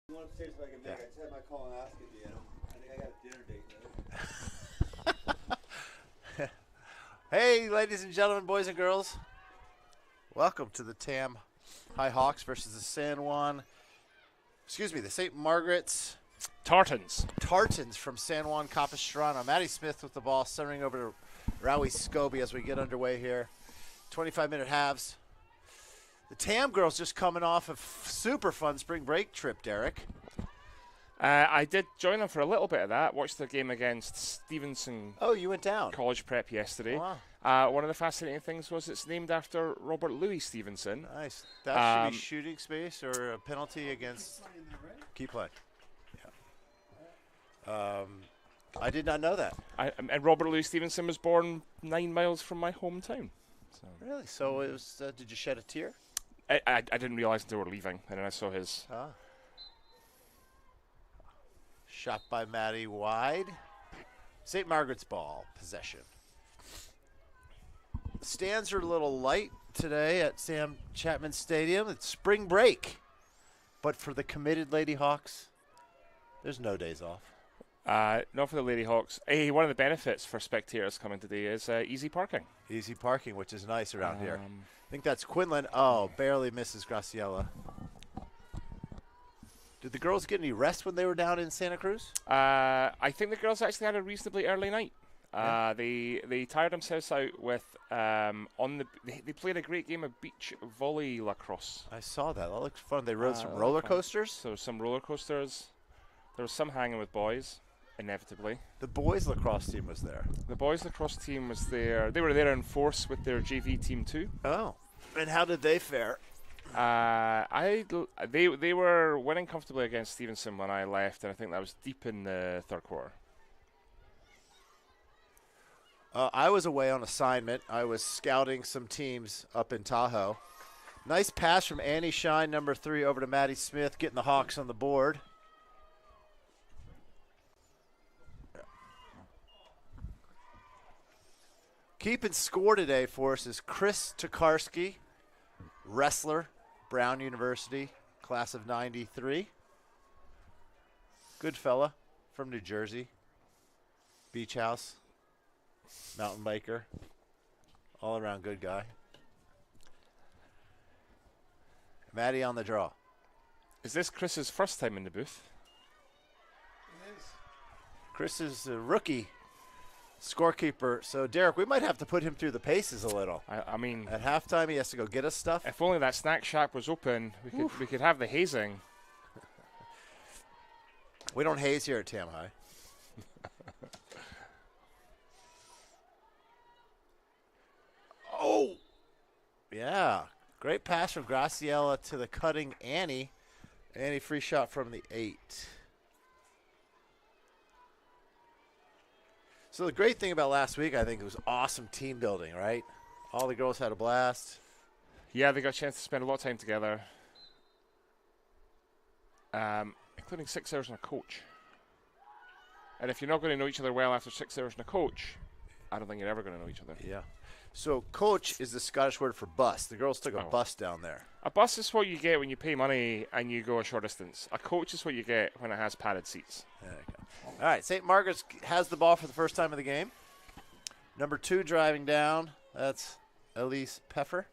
You want upstairs if I can make it. I just had my colonoscopy and I think I got a dinner date later. Hey, ladies and gentlemen, boys and girls. Welcome to the Tam High Hawks versus the the St. Margarets Tartans from San Juan Capistrano. Maddie Smith with the ball, centering over to Rowie Scobie as we get underway here. 25-minute halves. The Tam girls just coming off a super fun spring break trip, Derek. I did join them for a little bit of that. Watched the game against Stevenson. Oh, you went down. College prep yesterday. Oh, wow. One of the fascinating things was it's named after Robert Louis Stevenson. Nice. That should be shooting space or a penalty against. Keep playing. Yeah. I did not know that. And Robert Louis Stevenson was born 9 miles from my hometown. So. Really? So it was. Did you shed a tear? I didn't realize until we were leaving, and then I saw his. Shot by Maddie wide. St. Margaret's ball possession. Stands are a little light today at Sam Chapman Stadium. It's spring break. But for the committed Lady Hawks, there's no days off. Not for the Lady Hawks. Hey, one of the benefits for spectators coming today is easy parking. Easy parking, which is nice around here. I think that's Quinlan. Oh, barely misses Graciela. Did the girls get any rest when they were down in Santa Cruz? I think the girls actually had a reasonably early night. Yeah. They tired themselves out with they played a great game of beach volley lacrosse. I saw that. That looked fun. They rode some roller coasters. So some roller coasters. There was some hanging with boys, inevitably. The boys lacrosse team was there. The boys lacrosse team was there. They were there in force with their JV team too. Oh, and how did they fare? They were winning comfortably against Stevenson when I left, and I think that was deep in the third quarter. I was away on assignment. I was scouting some teams up in Tahoe. Nice pass from Annie Shine, number 3, over to Maddie Smith, getting the Hawks on the board. Keeping score today for us is Chris Tokarski, wrestler, Brown University, class of 93. Good fella from New Jersey. Beach house, mountain biker, all around good guy. Maddie on the draw. Is this Chris's first time in the booth? It is. Chris is a rookie scorekeeper. So, Derek, we might have to put him through the paces a little. I mean, at halftime, he has to go get us stuff. If only that snack shack was open, we could have the hazing. We don't haze here at Tam High. Oh, yeah. Great pass from Graciela to the cutting Annie. Annie, free shot from the 8. So the great thing about last week, I think, it was awesome team building, right? All the girls had a blast. Yeah, they got a chance to spend a lot of time together, including 6 hours on a coach. And if you're not going to know each other well after 6 hours on a coach, I don't think you're ever going to know each other. Yeah. So coach is the Scottish word for bus. The girls took a bus down there. A bus is what you get when you pay money and you go a short distance. A coach is what you get when it has padded seats. There you go. All right, St. Margaret's has the ball for the first time of the game. Number 2 driving down. That's Elise Peffer.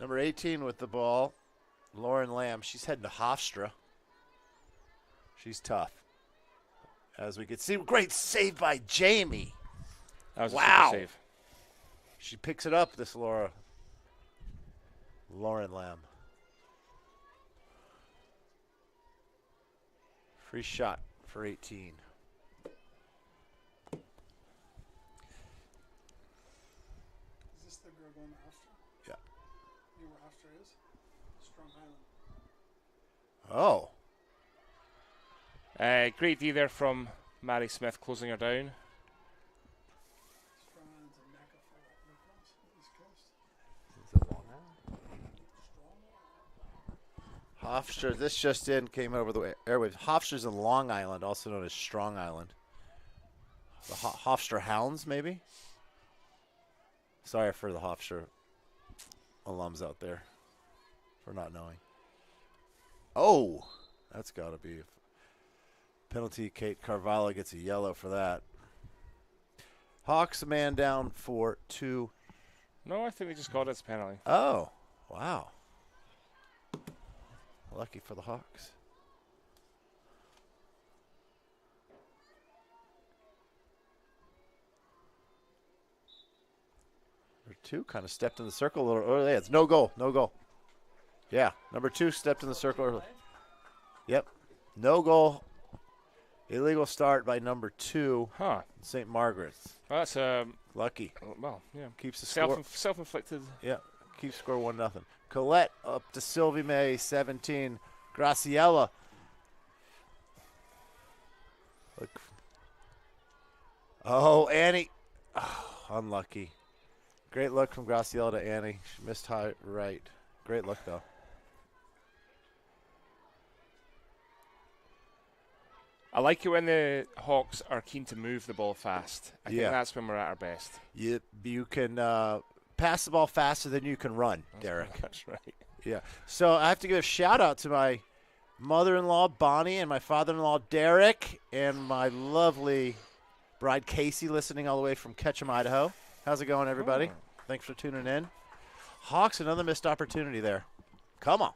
Number 18 with the ball, Lauren Lamb. She's heading to Hofstra. She's tough. As we can see, great save by Jamie. That was a super save. She picks it up, this Lauren Lamb. Free shot for 18. Is this the girl going to Hofstra? Yeah. You know where Hofstra is? Strong Island. Oh. Great D there from Mary Smith, closing her down. Strong Island's a mecca for lacrosse on the East Coast. Is it Long Island? Hofstra, this just in, came over the airwaves. Hofstra's in Long Island, also known as Strong Island. The Hofstra Hounds, maybe? Sorry for the Hofstra alums out there for not knowing. Oh, that's got to be penalty. Kate Carvalho gets a yellow for that. Hawks a man down for 2. No, I think they just called it as a penalty. Oh, wow. Lucky for the Hawks. Number 2 kind of stepped in the circle a little early. It's no goal, no goal. Yeah, number 2 stepped in the circle early. Yep, no goal. Illegal start by number 2. Huh. St. Margaret's. Well, that's Lucky. well, yeah. Keeps the score. Self-inflicted. Yeah, keeps score 1-0. Colette up to Sylvie May, 17. Graciela. Look. Oh, Annie. Oh, unlucky. Great look from Graciela to Annie. She missed high right. Great look, though. I like it when the Hawks are keen to move the ball fast. I think Yeah. that's when we're at our best. You can pass the ball faster than you can run, Derek. That's right. Yeah. So I have to give a shout out to my mother-in-law, Bonnie, and my father-in-law, Derek, and my lovely bride, Casey, listening all the way from Ketchum, Idaho. How's it going, everybody? Thanks for tuning in. Hawks, another missed opportunity there. Come on.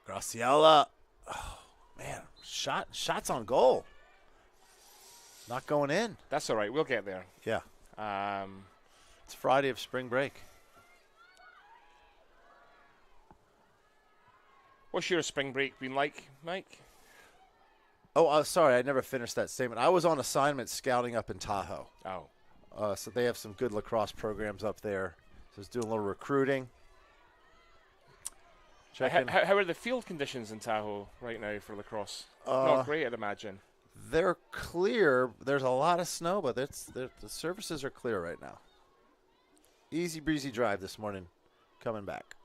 Graciela. Oh, man. Shots on goal. Not going in. That's all right. We'll get there. Yeah. Um, It's Friday of spring break. what's your spring break been like, Mike? Oh, sorry. I never finished that statement. I was on assignment scouting up in Tahoe. Oh. So they have some good lacrosse programs up there. So I was doing a little recruiting. Checking. How are the field conditions in Tahoe right now for lacrosse? Uh, Not great, I'd imagine. They're clear. There's a lot of snow, but the surfaces are clear right now. Easy breezy drive this morning coming back.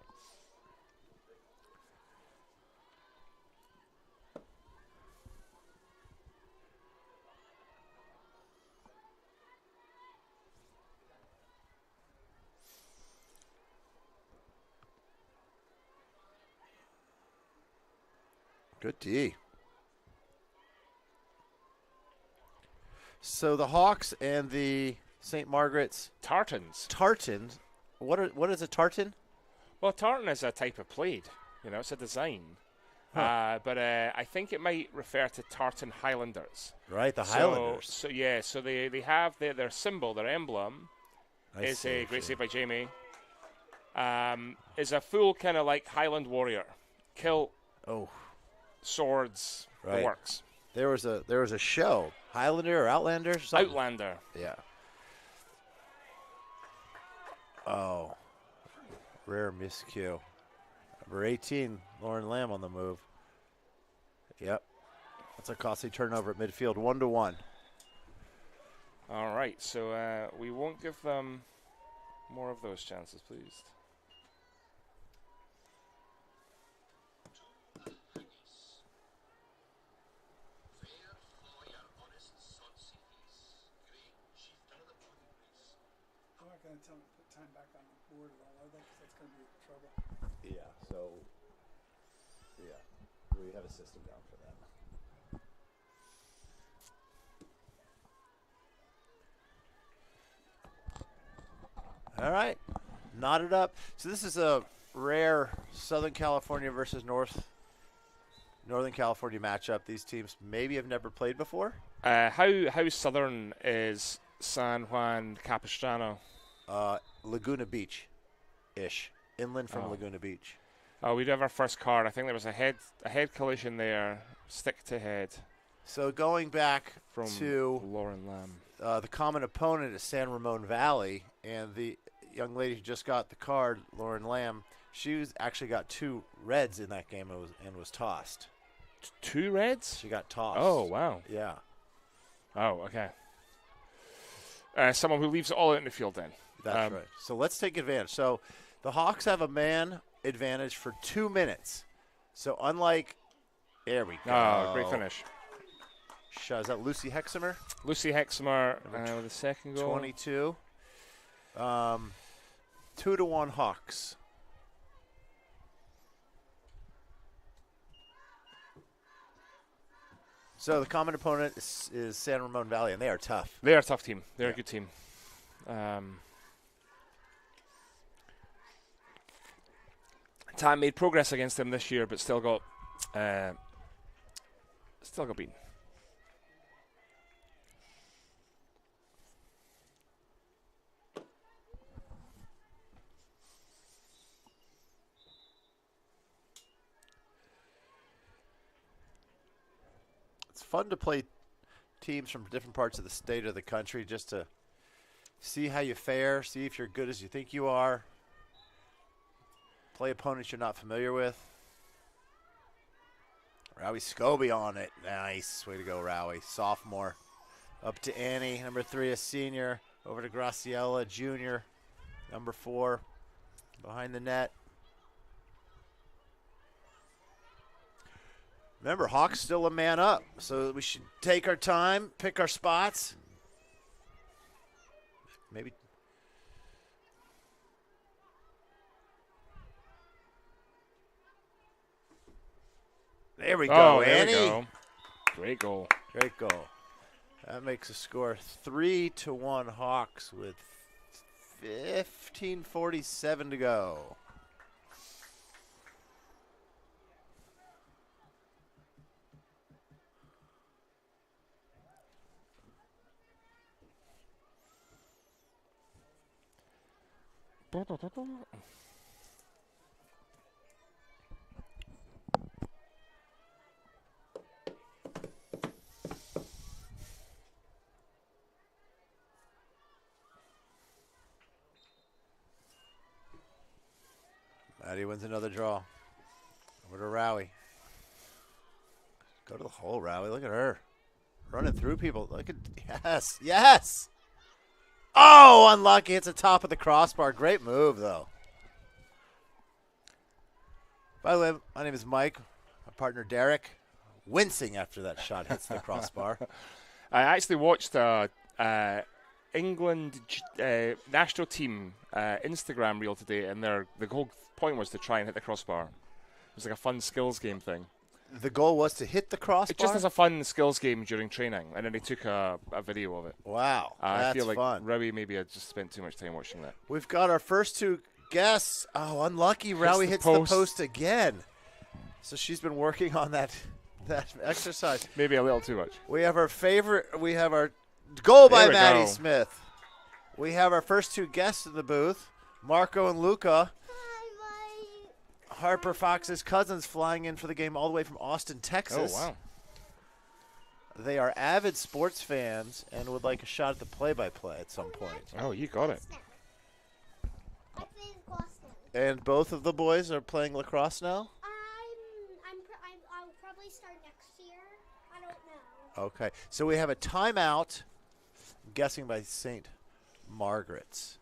Good D. So the Hawks and the St. Margaret's Tartans. Tartans. What is a tartan? Well, tartan is a type of plaid. You know, it's a design. Huh. But I think it might refer to tartan Highlanders. Right, the Highlanders. So they have their symbol, their emblem, is a great save by Jamie. Is a full kind of like Highland warrior, kilt, swords, Right. the works. There was a show, Highlander or Outlander or something? Outlander. Yeah. Oh. Rare miscue. Number 18, Lauren Lamb on the move. Yep. That's a costly turnover at midfield, 1-1. All right, so we won't give them more of those chances, please. I'm not going to tell them to put time back on the board at all, are they? 'Cause that's going to be trouble. Yeah, so, we have a system down for that. All right, knotted up. So this is a rare Southern California versus Northern California matchup. These teams maybe have never played before. How southern is San Juan Capistrano? Laguna Beach-ish, inland from Laguna Beach. Oh, we do have our first card. I think there was a head collision there, stick to head. So going back From to Lauren Lamb. the common opponent is San Ramon Valley, and the young lady who just got the card, Lauren Lamb, actually got 2 reds in that game and was tossed. 2 reds? She got tossed. Oh, wow. Yeah. Oh, okay. Someone who leaves it all out in the field then. That's right. So let's take advantage. So the Hawks have a man advantage for 2 minutes. So unlike There we go. Oh, great finish. Is that Lucy Hexamer? Lucy Hexamer with the second goal. 22. 2-1 Hawks. So the common opponent is San Ramon Valley, and they are tough. They are a tough team. They're a good team. Tam made progress against them this year, but still got beaten. It's fun to play teams from different parts of the state or the country just to see how you fare, see if you're good as you think you are. Play opponents you're not familiar with. Rowie Scobie on it. Nice. Way to go, Rowie. Sophomore. Up to Annie. Number 3, a senior. Over to Graciela, junior. Number 4. Behind the net. Remember, Hawks still a man up, so we should take our time, pick our spots. Maybe. There we go, Annie. There we go. Great goal. Great goal. That makes a score 3-1 Hawks with 15:47 to go. Maddie wins another draw. Over to Rowie. Go to the hole, Rowie. Look at her. Running through people. Look at, yes, yes. Oh, unlucky. It's the top of the crossbar. Great move, though. By the way, my name is Mike. My partner, Derek, wincing after that shot hits the crossbar. I actually watched England national team Instagram reel today, and the whole point was to try and hit the crossbar. It was like a fun skills game thing. The goal was to hit the crossbar? It just as a fun skills game during training, and then they took a video of it. Wow, that's I feel like fun. Rowie maybe had just spent too much time watching that. We've got our first two guests. Oh, unlucky. Rowie hits the post again. So she's been working on that exercise. Maybe a little too much. We have our goal by Maddie go. Smith. We have our first two guests in the booth, Marco and Luca. Harper Fox's cousins flying in for the game all the way from Austin, Texas. Oh, wow. They are avid sports fans and would like a shot at the play-by-play at some point. Oh, you got it. And both of the boys are playing lacrosse now? I'll probably start next year. I don't know. Okay. So we have a timeout, I'm guessing by St. Margarets.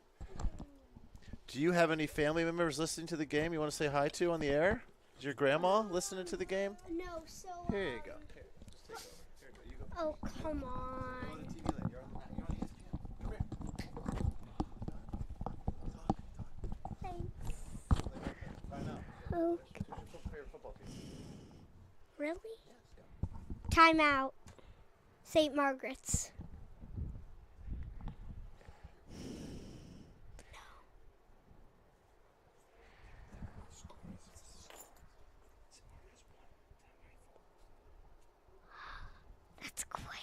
Do you have any family members listening to the game you want to say hi to on the air? Is your grandma listening to the game? No, so. Here you go. Here, just take over. Here you go. Oh, come on. Thanks. Okay. Really? Timeout. St. Margaret's. That's crazy.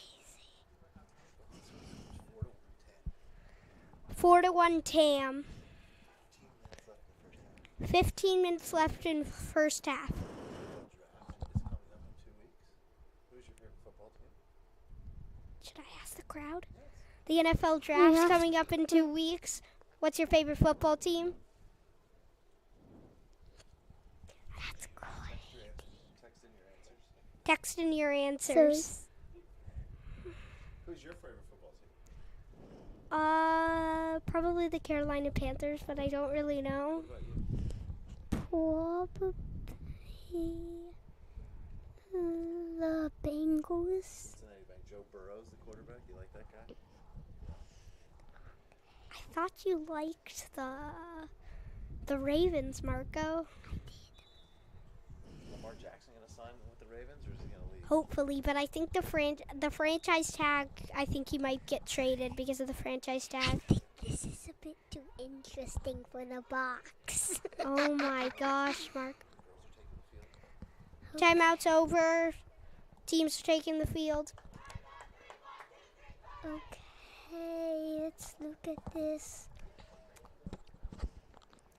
4-1 Tam. 15 minutes left in first half. Should I ask the crowd? The NFL draft's coming up in 2 weeks. What's your favorite football team? That's great. Text in your answers. Who's your favorite football team? Probably the Carolina Panthers, but I don't really know. Probably The Bengals. Cincinnati Bank. Joe Burrow's the quarterback. You like that guy? I thought you liked the Ravens, Marco. Lamar Jackson gonna sign with the Ravens, or is he gonna leave? Hopefully, but I think the franchise tag, I think he might get traded because of the franchise tag. This is a bit too interesting for the box. Oh my gosh, Mark. Timeout's over. Teams are taking the field. Okay, let's look at this.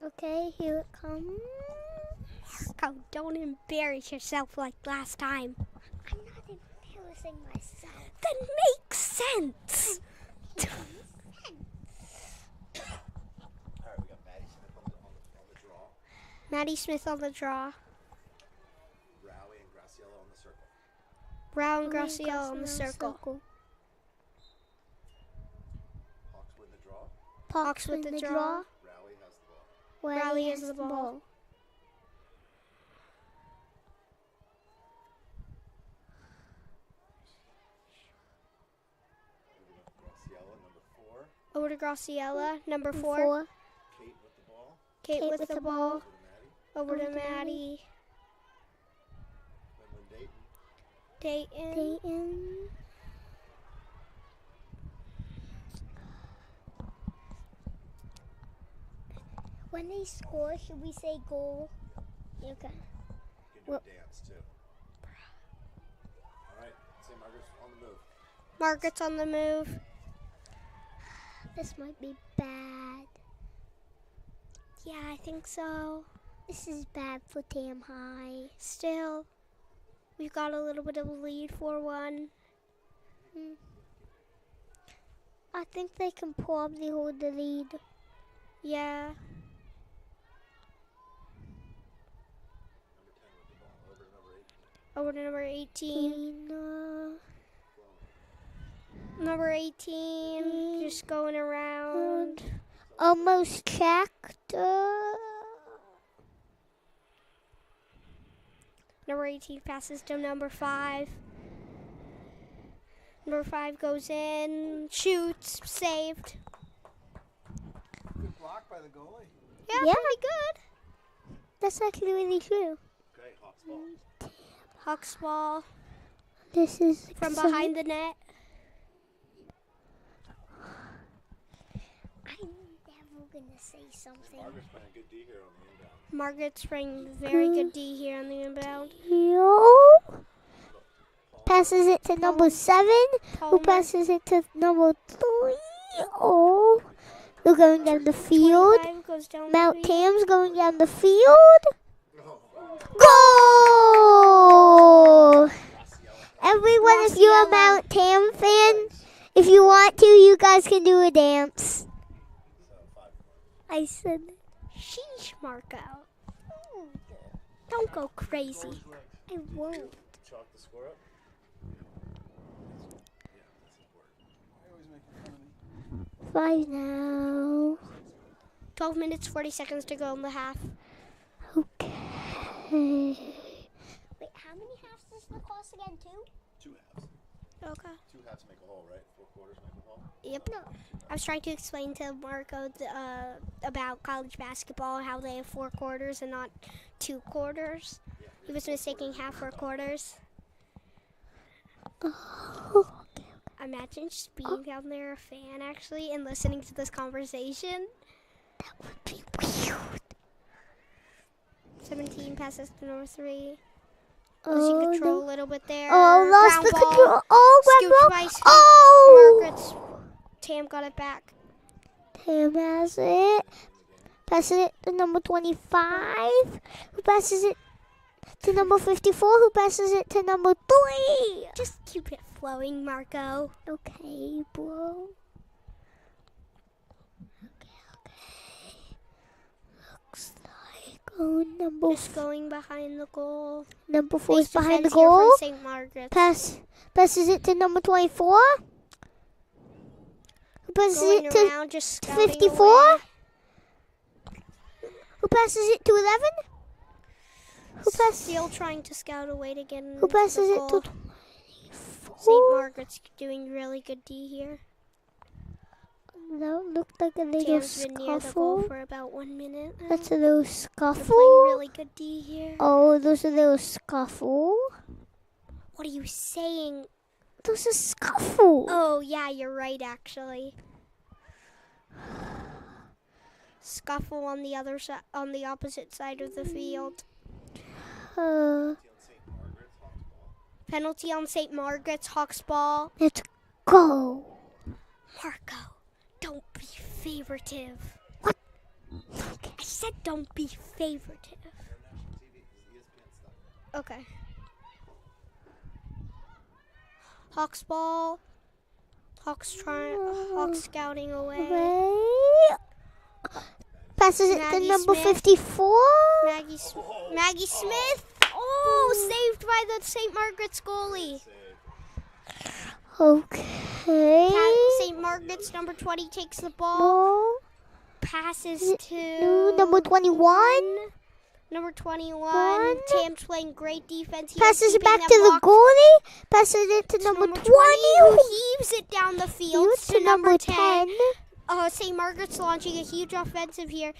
Okay, here it comes. Marco, don't embarrass yourself like last time. I'm not embarrassing myself. That makes sense. All right, we got Maddie Smith on the draw. Maddie Smith on the draw. Rowie and Graciela on the circle. Brown Graciela on the circle. Hawks win the draw. Hawks with the draw. Rowie has the ball. Rally has the ball. Graciela, number 4. Over to Graciela, number 4. Kate with the ball. Kate with the ball. Over to Maddie. Over to Maddie. Then Dayton. Dayton. When they score, should we say goal? Okay. You can do a dance too. All right, say Margaret's on the move. Margaret's on the move. This might be bad. Yeah, I think so. This is bad for Tam High. Still, we've got a little bit of a lead, 4-1. I think they can probably hold the lead. Yeah. Number 10 with the ball. Over to number 18. Number 18, just going around. Almost checked. Number 18 passes to number 5. Number 5 goes in, shoots, saved. Good block by the goalie. Yeah, Yeah. pretty good. That's actually really true. Okay, Hawks ball. Hawks ball This is from exciting. behind the net. I'm never gonna say something. Margaret's playing good D here on the inbound. Margaret's playing very good D here on the inbound. Yo. Passes it to number 7. Who Palmer, passes it to number 3? Oh. They're going down the field. 25 goes down Mount the field. Tam's going down the field. Goal! Everyone, if you're a Mount Tam fan, if you want to, you guys can do a dance. I said, Sheesh, Marco. Don't go crazy. I won't. Chalk the score up. 5 now. 12 minutes, 40 seconds to go in the half. Okay. Wait, how many halves does the cost again? 2? 2 halves. Okay. 2 halves make a whole, right? 4 quarters make a whole. Yep. I was trying to explain to Marco about college basketball, how they have 4 quarters and not 2 quarters. He was mistaking half for quarters. Imagine just being down there, a fan actually, and listening to this conversation. That would be weird. 17 passes to number 3. Oh, Losing control no. a little bit there. Oh, lost Ground the ball. control. Oh, Scooped red by ball. Scoop. Oh! Margaret's. Tam got it back. Tam has it. Passes it to number 25. Who passes it to number 54? Who passes it to number 3? Just keep it flowing, Marco. Okay, bro. Okay. Looks like number Just going behind the goal. number 4 is Nice behind the defense here goal. from St. Margaret's. Passes it to number 24. Who passes Going it to around, just scouting 54? away. Who passes it to 11? Who passes? Still trying to scout a way to get in. Who passes it to? St. Margaret's doing really good D here. That looked like a little Tam's been near the goal scuffle. for about 1 minute. That's a little They're scuffle. playing really good D here. Oh, there's a little scuffle. What are you saying? There's a scuffle. Oh, yeah, you're right, actually. Scuffle on the other side, on the opposite side of the field. Penalty on St. Margaret's, Hawks ball. Let's go. Marco, don't be favoritive. What? I said don't be favoritive. Okay. Hawks ball. Hawks scouting away. Passes it to Maggie number Smith. 54. Maggie Smith. Oh, saved by the St. Margaret's goalie. Okay. St. Margaret's number 20 takes the ball. Ball. Passes to Number 21. Number 21. Tam's playing great defense here. Passes it keeping back them to the locked. goalie. Passes it to number 20. Who heaves it down the field Here's to number 10. St. Margaret's launching a huge offensive here.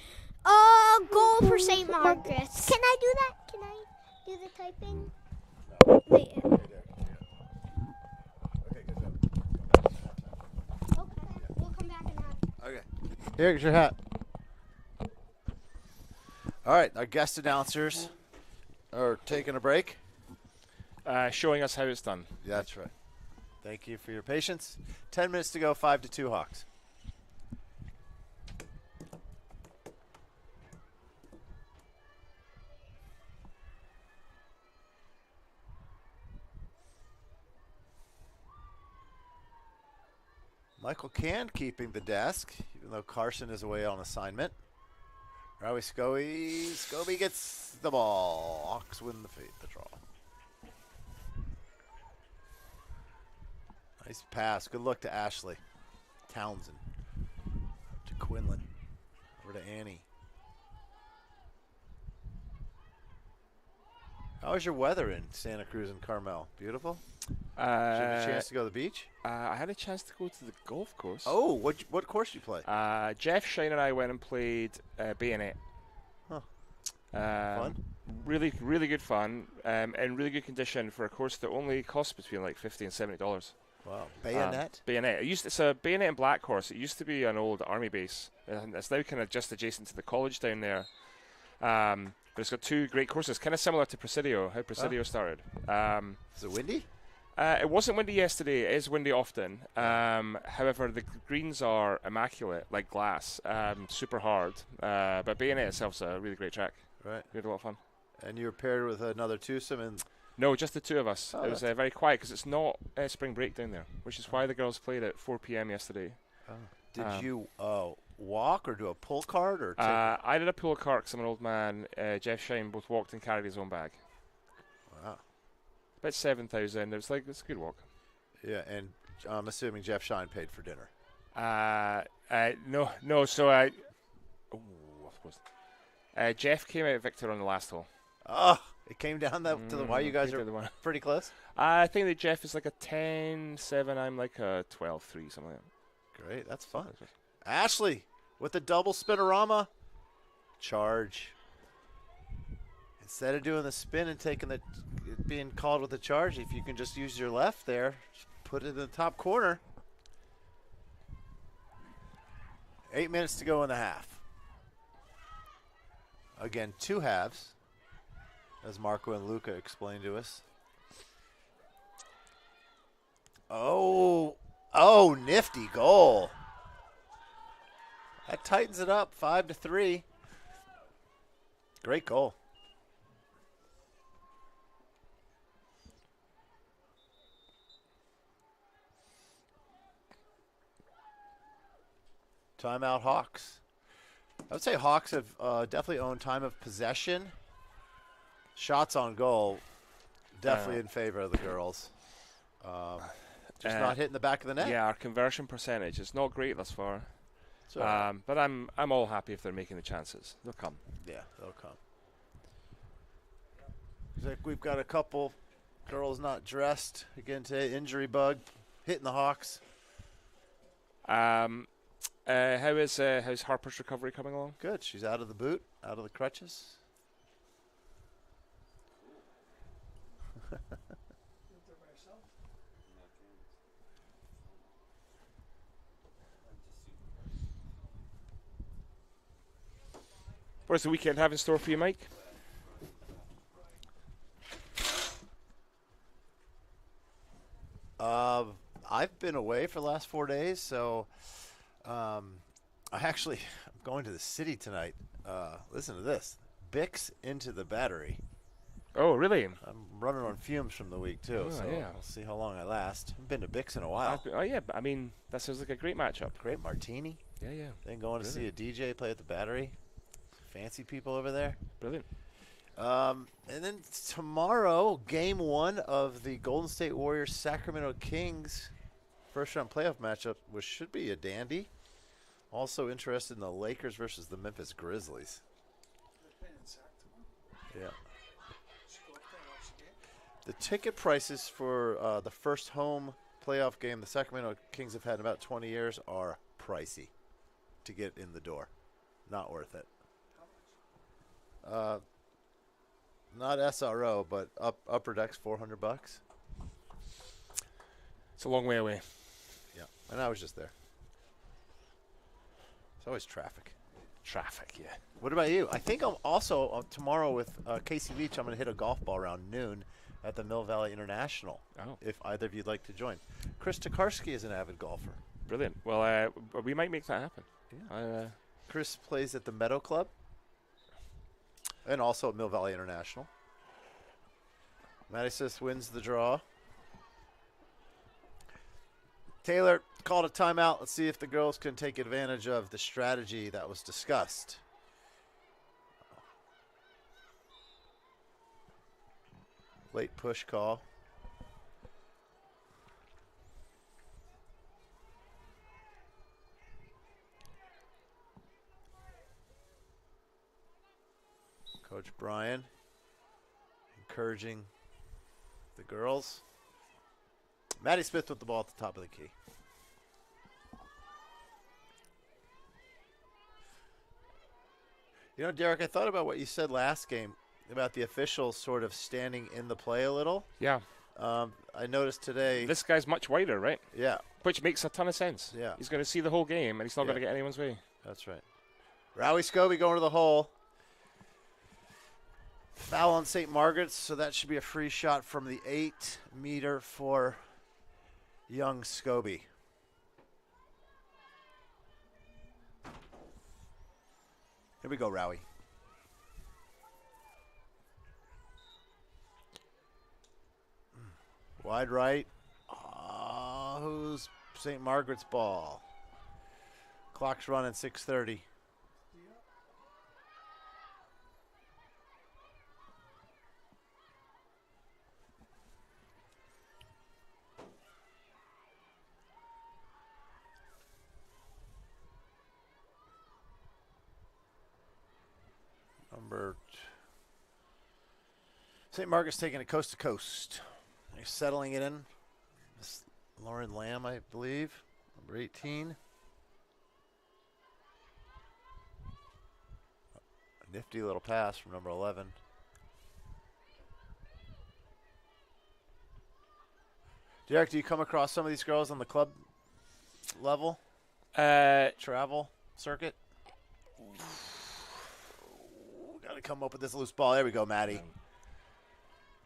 Goal for St. Margaret's. Can I do that? Can I do the typing? Okay, we'll come back and have. Okay. Here's your hat. All right, our guest announcers are taking a break. Showing us how it's done. That's right. Thank you for your patience. 10 minutes to go, 5-2 Hawks. Michael Can keeping the desk, even though Carson is away on assignment. Rowie Scobie gets the ball. Hawks win the draw. Nice pass. Good look to Ashley. Townsend. To Quinlan. Over to Annie. How was your weather in Santa Cruz and Carmel? Beautiful? Did you have a chance to go to the beach? I had a chance to go to the golf course. Oh, what course did you play? Jeff Shine and I went and played Bayonet. Huh. Fun? Really, really good fun, and really good condition for a course that only costs between like $50 and $70. Wow. Bayonet? Bayonet. It's a Bayonet and Black course. It used to be an old army base, and it's now kind of just adjacent to the college down there. But it's got two great courses, kind of similar to Presidio, how Presidio started. Is it windy? It wasn't windy yesterday. It is windy often. However, the greens are immaculate, like glass, super hard. But Bayonet itself's a really great track. Right. We had a lot of fun. And you were paired with another twosome and No, just the two of us. Oh, It was very quiet because it's not spring break down there, which is why the girls played at 4 p.m. yesterday. did you walk or do a pull cart or take I did a pull cart because I'm an old man. Jeff Shine both walked and carried his own bag. Wow. About 7,000. It's a good walk. Yeah, and I'm assuming Jeff Shine paid for dinner. No. So I suppose Jeff came out victor on the last hole. Oh, it came down to the why you guys came are to the one. pretty close. I think that Jeff is like a 10-7. I'm like a 12-3, something like that. Great, that's fun. Ashley with the double spinorama charge. Instead of doing the spin and taking being called with the charge, if you can just use your left there, just put it in the top corner. 8 minutes to go in the half. Again, two halves, as Marco and Luca explained to us. Oh, nifty goal. That tightens it up, 5-3. Great goal. Timeout Hawks. I would say Hawks have definitely owned time of possession. Shots on goal, definitely in favor of the girls. Just not hitting the back of the net. Yeah, our conversion percentage is not great thus far. So, But I'm all happy if they're making the chances. They'll come. yeah, they'll come. Looks like we've got a couple girls not dressed again today. Injury bug hitting the Hawks. How's Harper's recovery coming along? Good. She's out of the boot, out of the crutches. Lived there by yourself? What does the weekend have in store for you, Mike? I've been away for the last 4 days, so I'm going to the city tonight. Listen to this. Bix into the Battery. Oh, really? I'm running on fumes from the week, too, Oh, so yeah. we'll see how long I last. I've been to Bix in a while. Oh, yeah. I mean, that sounds like a great matchup. Great martini. Yeah, yeah. Then going to see a DJ play at the Battery. Fancy people over there. Brilliant. And then tomorrow, game 1 of the Golden State Warriors Sacramento Kings first round playoff matchup, which should be a dandy. Also interested in the Lakers versus the Memphis Grizzlies. They're playing in Sac tomorrow. Yeah. Should go up there and watch the game. The ticket prices for the first home playoff game the Sacramento Kings have had in about 20 years are pricey to get in the door. Not worth it. How much? Not SRO, but upper decks $400. It's a long way away. Yeah, and I was just there. It's always traffic. Traffic, yeah. What about you? I think I'm also tomorrow with Casey Leach. I'm going to hit a golf ball around noon at the Mill Valley International. Oh. If either of you'd like to join. Chris Tokarski is an avid golfer. Brilliant. Well, we might make that happen. Yeah. Chris plays at the Meadow Club and also at Mill Valley International. Mattisys wins the draw. Taylor called a timeout. Let's see if the girls can take advantage of the strategy that was discussed. Late push call. Coach Brian encouraging the girls. Maddie Smith with the ball at the top of the key. You know, Derek, I thought about what you said last game about the officials sort of standing in the play a little. Yeah. I noticed today. This guy's much wider, right? Yeah, Which makes a ton of sense. Yeah. He's going to see the whole game, and he's not going to get anyone's way. that's right. Rowie Scobie going to the hole. Foul on St. Margaret's, so that should be a free shot from the 8-meter for young Scobie. Here we go, Rowie. Wide right. Who's St. Margaret's ball? Clock's running 6:30. St. Margaret's taking it coast to coast. They're settling it in. Miss Lauren Lamb, I believe, number 18. A nifty little pass from number 11. Derek, do you come across some of these girls on the club level? Travel circuit? Got to come up with this loose ball. There we go, Maddie.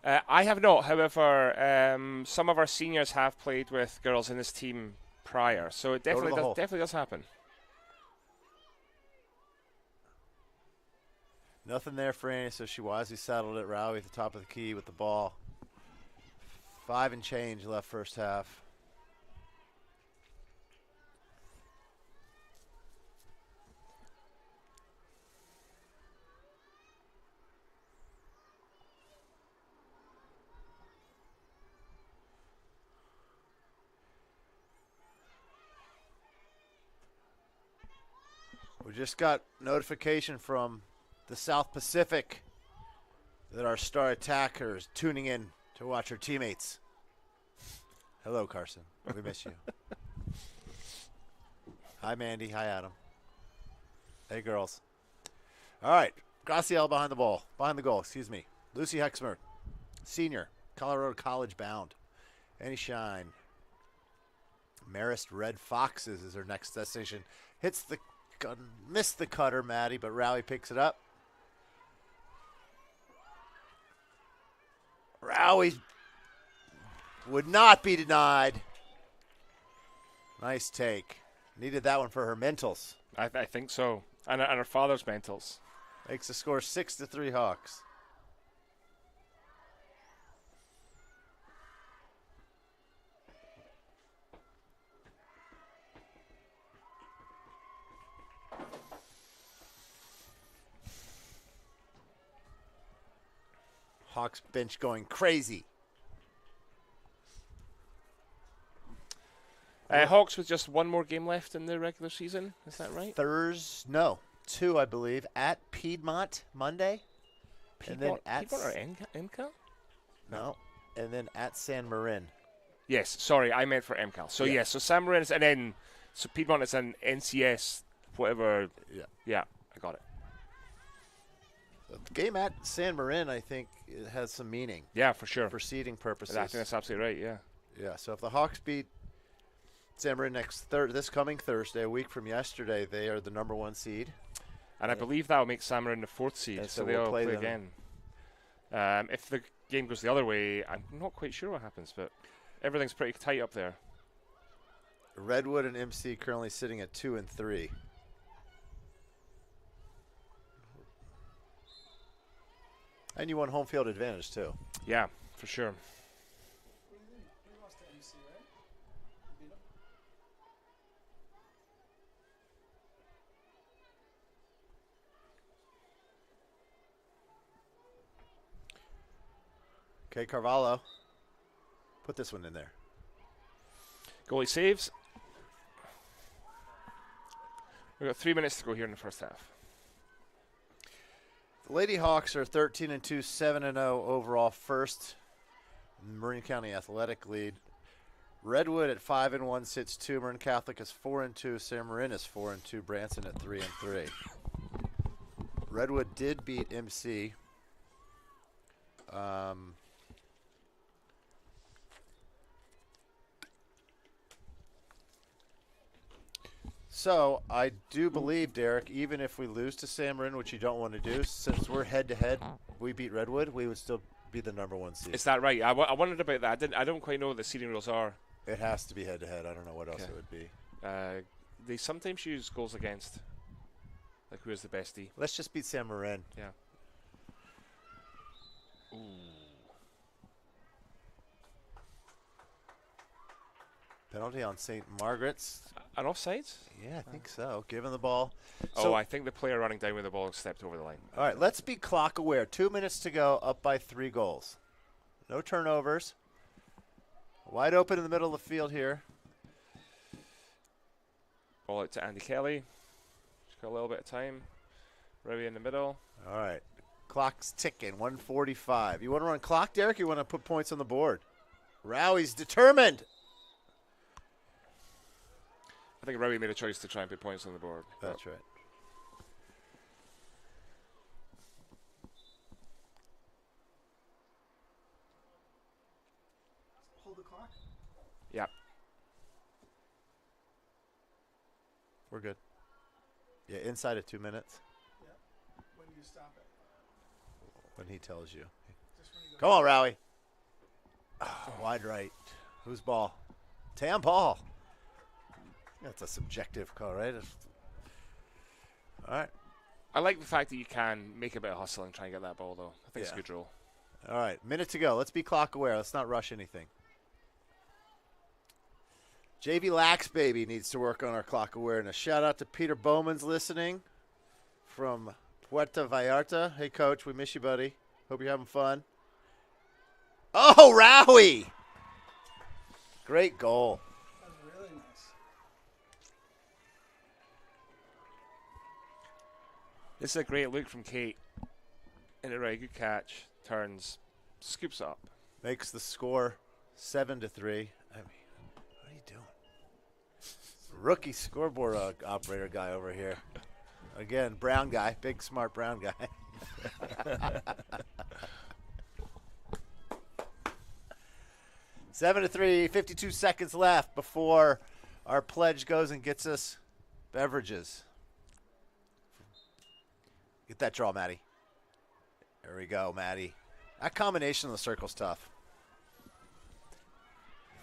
I have not. However, some of our seniors have played with girls in this team prior, so it definitely does happen. Nothing there for Annie, so she wisely saddled it. Rowie at the top of the key with the ball. 5 and change left first half. We just got notification from the South Pacific. that our star attacker is tuning in to watch her teammates. Hello, Carson. We miss you. Hi, Mandy. Hi, Adam. Hey, girls. All right. Graciela behind the ball. Behind the goal, excuse me. Lucy Hexmer, senior, Colorado College bound. Annie Shine. Marist Red Foxes is her next destination. Hits the gun, missed the cutter, Maddie, but Rowie picks it up. Rowie would not be denied. Nice take. Needed that one for her mentals. I think so. And her father's mentals. Makes the score 6-3 Hawks. Hawks bench going crazy. Hawks with just one more game left in the regular season. Is that right? No, 2, I believe, at Piedmont Monday. And then at Piedmont or MCAL? No, and then at San Marin. Yes, sorry, I meant for MCAL. So Yeah. yes, so San Marin is, and then so Piedmont is an NCS, whatever. Yeah, I got it. The game at San Marin, I think, it has some meaning Yeah, for sure. for seeding purposes. I think that's absolutely right. Yeah. Yeah, so if the Hawks beat San Marin this coming Thursday, a week from yesterday, they are the number 1 seed. And I believe that will make San Marin the 4th seed, And so so they'll we'll play play them. again. If the game goes the other way, I'm not quite sure what happens, but everything's pretty tight up there. Redwood and MC currently sitting at 2 and 3. And you won home field advantage, too. Yeah, for sure. What do you think? We lost to MC, right? We beat them. Okay, Carvalho. Put this one in there. Goalie saves. We've got 3 minutes to go here in the first half. The Lady Hawks are 13-2, 7-0 overall, first in the Marin County Athletic Lead. Redwood at 5-1 sits 2. Marin Catholic is 4-2. San Marin is 4-2. Branson at 3-3. Redwood did beat MC. So I do believe, Derek, even if we lose to San Marin, which you don't want to do, since we're head-to-head, we beat Redwood, we would still be the number 1 seed. Is that right? I wondered about that. I don't quite know what the seeding rules are. It has to be head-to-head. I don't know what else Okay. it would be. They sometimes use goals against, like who is the bestie. Let's just beat San Marin. Yeah. Ooh. Penalty on St. Margaret's. An offsides? Yeah, I think so. Give him the ball. Oh, I think the player running down with the ball stepped over the line. All right, let's be clock aware. 2 minutes to go, up by 3 goals. No turnovers. Wide open in the middle of the field here. Ball out to Andy Kelly. Just got a little bit of time. Rowie in the middle. All right. Clock's ticking, 1:45. You want to run clock, Derek? You want to put points on the board? Rowie's determined. I think Rowie made a choice to try and put points on the board. That's right. Hold the clock. Yeah. We're good. Yeah, inside of 2 minutes When do you stop it? when he tells you. Just when you go. Come on, Rowie. Oh, wide right. Whose ball? Tam Paul. That's a subjective call, right? All right. I like the fact that you can make a bit of hustle and try and get that ball, though. I think it's a Yeah. good rule. All right. Minute to go. Let's be clock aware. Let's not rush anything. WLax baby needs to work on our clock awareness. Shout out to Peter Bowman's listening from Puerto Vallarta. Hey, Coach, we miss you, buddy. Hope you're having fun. Oh, Rowie! Great goal. That was really nice. This is a great look from Kate. And a very good catch. turns, scoops it up. Makes the score 7-3. I mean, what are you doing? Rookie scoreboard operator guy over here. Again, brown guy, big smart brown guy. 7-3, 52 seconds left before our pledge goes and gets us beverages. Get that draw, Maddie. There we go, Maddie. That combination of the circle's tough.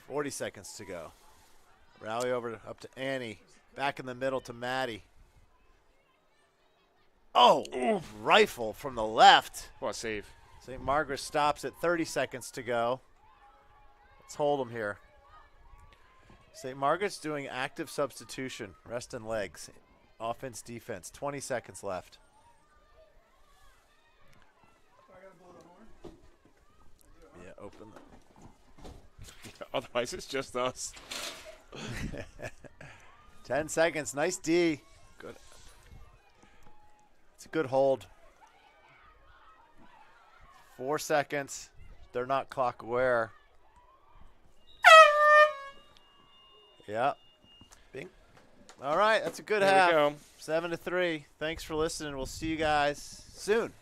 40 seconds to go. Rally over up to Annie. Back in the middle to Maddie. Oh, rifle from the left. What a save. St. Margaret stops at 30 seconds to go. Let's hold them here. St. Margaret's doing active substitution. Rest and legs. Offense, defense. 20 seconds left. So I gotta blow the horn. Yeah, open the. Otherwise, it's just us. 10 seconds. Nice D. Good. It's a good hold. 4 seconds. They're not clock aware. Yep. Bing. All right, that's a good There half. we go. 7-3. Thanks for listening. We'll see you guys soon.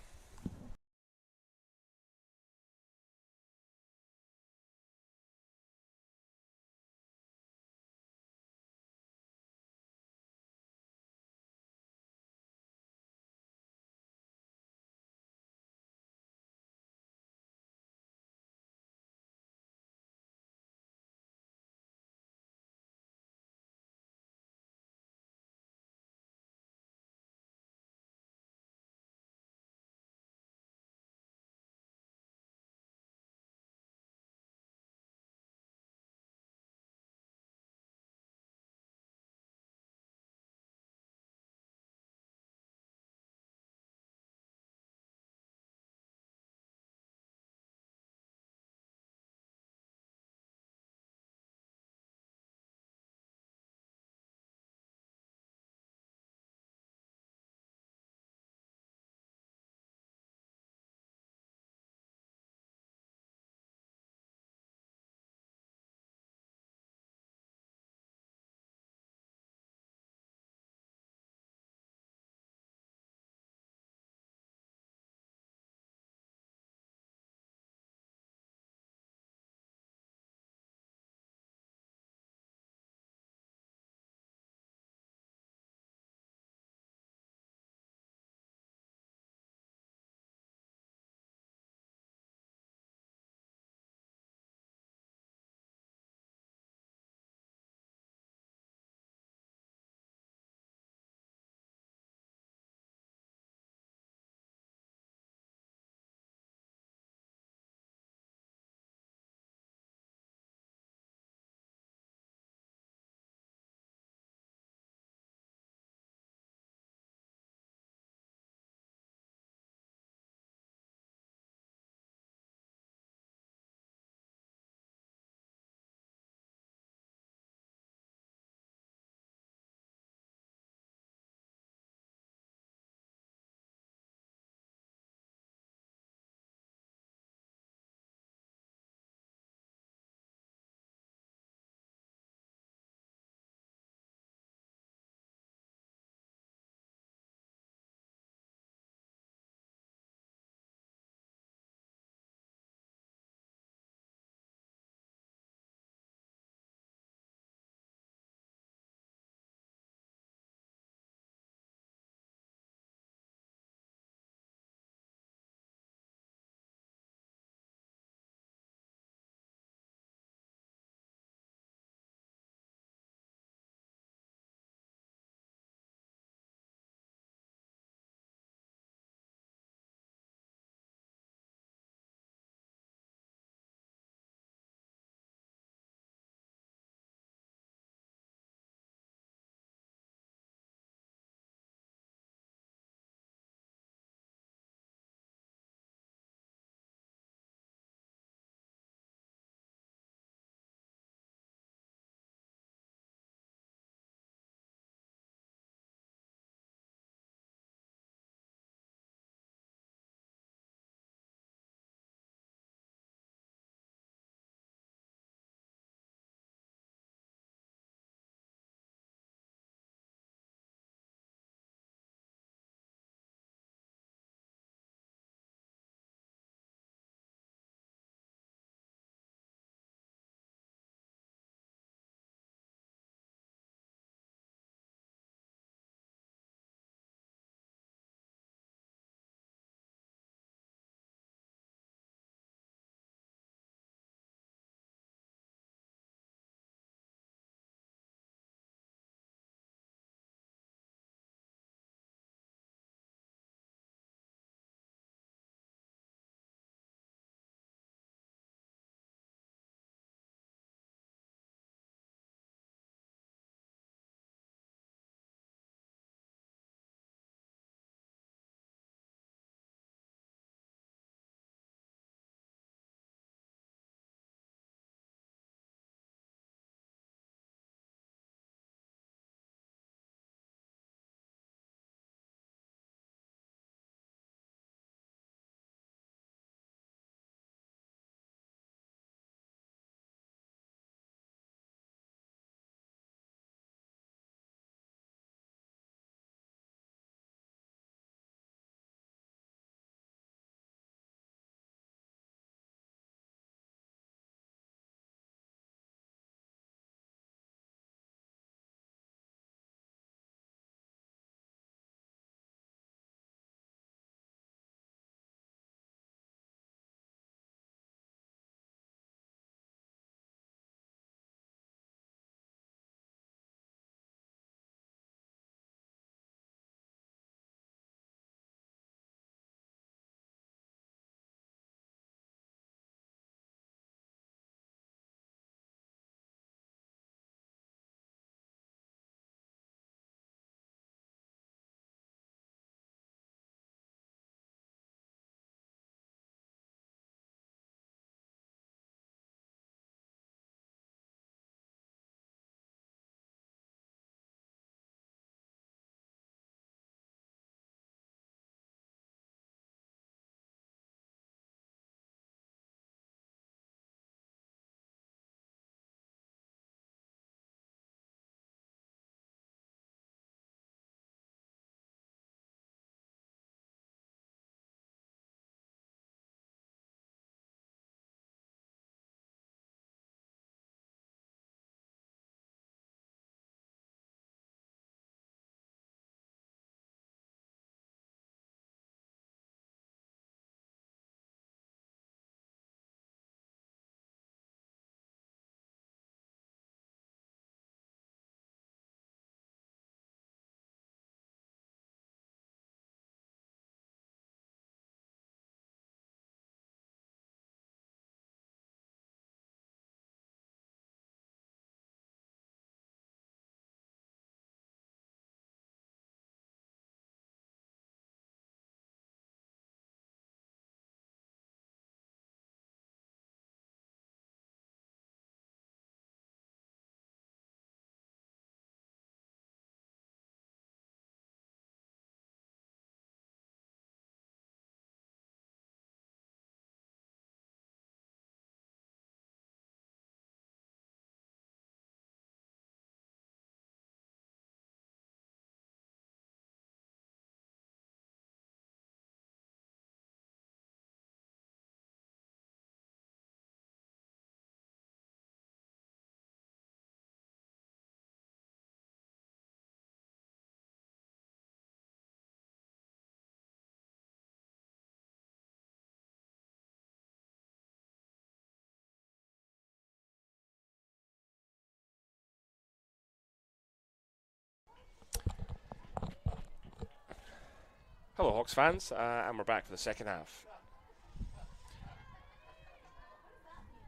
Hello, Hawks fans, and we're back for the second half.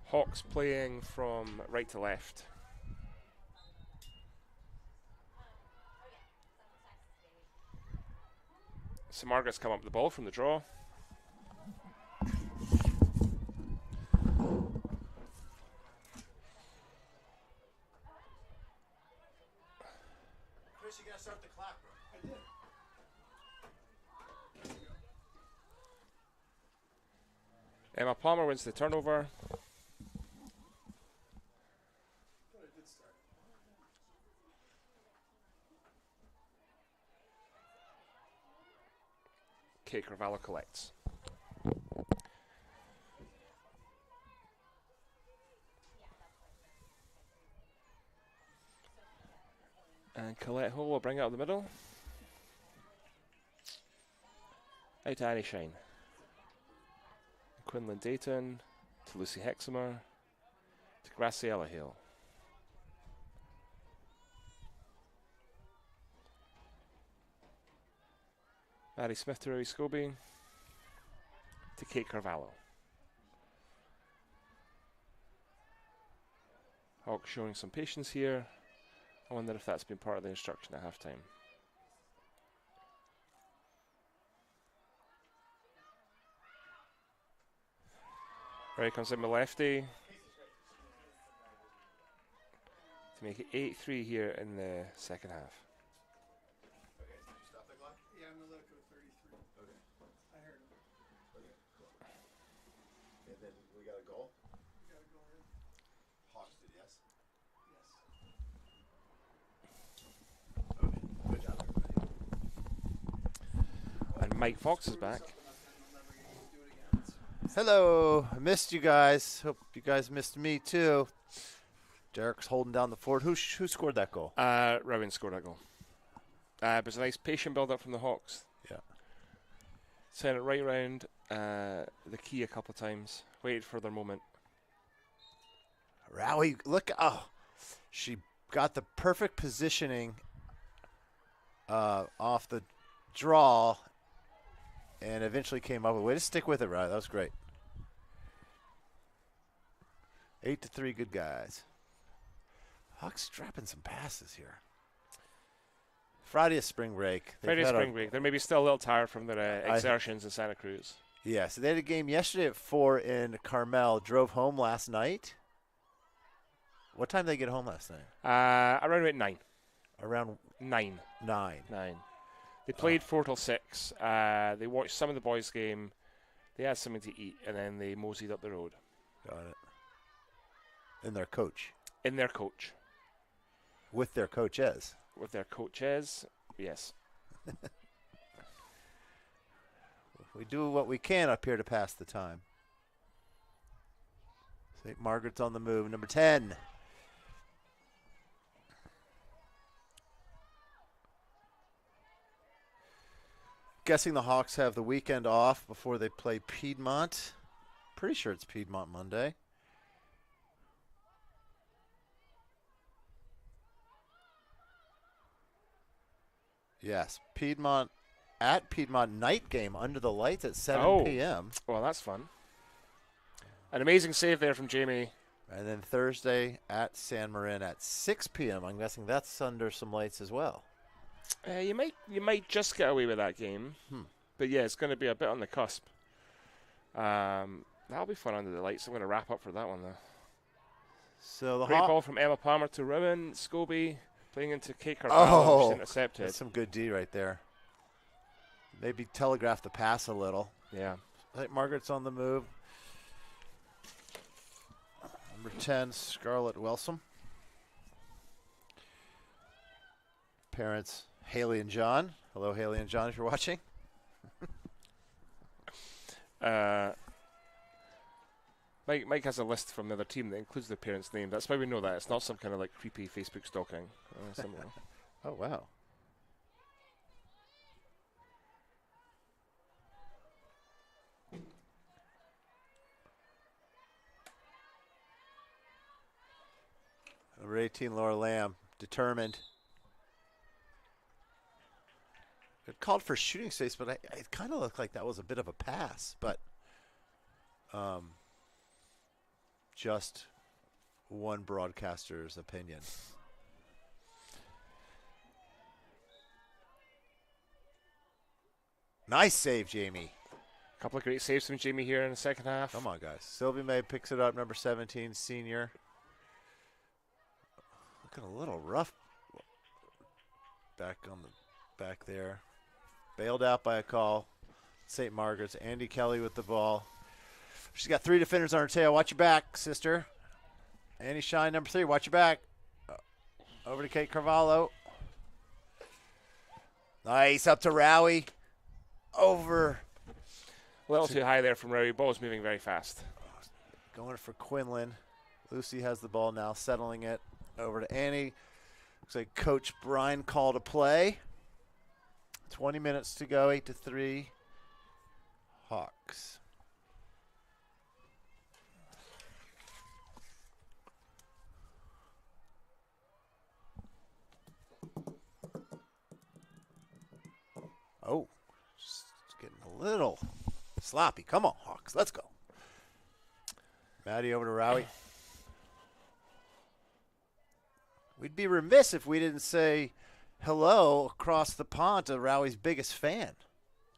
Hawks playing from right to left. So Margaret's come up with the ball from the draw. Chris, you gotta start the clock, bro. I did. Emma Palmer wins the turnover. But I did start. Kate Carvalho collects. And Colette Hull will bring it up the middle. Out to Annie Shine. Quinlan Dayton to Lucy Hexamer to Graciela Hill. Maddie Smith to Rowie Scobie to Kate Carvalho. Hawk showing some patience here. I wonder if that's been part of the instruction at halftime. Rowie comes in with lefty to make it 8-3 here in the second half. Yeah, I'm gonna let it go 33. Okay. I heard him. Okay, cool. And then we got a goal. You gotta go in. Hawks did, yes? Yes. Okay. Good job, everybody. And Mike Fox is back. Hello. I missed you guys. Hope you guys missed me, too. Derek's holding down the fort. Who scored that goal? Rowan scored that goal. It was a nice patient build-up from the Hawks. Yeah. Sent it right round the key a couple of times. Waited for their moment. Rowie, look. Oh, she got the perfect positioning off the draw and eventually came up with. Way to stick with it, Rowie. That was great. 8-3, good guys. Hawks dropping some passes here. Friday is spring break. Friday spring break. They're maybe still a little tired from their exertions in Santa Cruz. Yeah, so they had a game yesterday at 4 in Carmel. Drove home last night. What time did they get home last night? Around about 9. Around 9. 9. 9. They played 4 till 6. They watched some of the boys' game. They had something to eat, and then they moseyed up the road. Got it. And their coach. In their coach. With their coaches. With their coaches, yes. We do what we can up here to pass the time. St. Margaret's on the move. Number 10. Guessing the Hawks have the weekend off before they play Piedmont. Pretty sure it's Piedmont Monday. Yes, Piedmont at Piedmont night game under the lights at 7 p.m. Well, that's fun. An amazing save there from Jamie. And then Thursday at San Marin at 6 p.m. I'm guessing that's under some lights as well. You might just get away with that game. But yeah, it's going to be a bit on the cusp. That'll be fun under the lights. I'm going to wrap up for that one, though. So the Great ball from Emma Palmer to Rowan Scobie. Playing into Kate Carvalho, just intercepted. That's some good D right there. Maybe telegraph the pass a little. Yeah. I think Margaret's on the move. Number 10, Scarlett Welsum. Parents, Haley and John. Hello, Haley and John, if you're watching. Mike has a list from the other team that includes the parents' name. That's why we know that. It's not some kind of like creepy Facebook stalking. Oh, wow. Number 18, Laura Lamb, determined. It called for shooting space, but it kind of looked like that was a bit of a pass. But just one broadcaster's opinion. Nice save, Jamie. A couple of great saves from Jamie here in the second half. Come on, guys. Sylvie May picks it up, number 17, senior. Looking a little rough back there. Bailed out by a call. St. Margaret's. Andy Kelly with the ball. She's got 3 defenders on her tail. Watch your back, sister. Annie Shine, number 3. Watch your back. Over to Kate Carvalho. Nice. Up to Rowie. Over. A little too high there from Rowie. Ball's moving very fast. Going for Quinlan. Lucy has the ball now, settling it. Over to Annie. Looks like Coach Brian called a play. 20 minutes to go, 8-3. Hawks. Oh, just getting a little sloppy. Come on, Hawks. Let's go. Maddie over to Rowie. We'd be remiss if we didn't say hello across the pond to Rowie's biggest fan.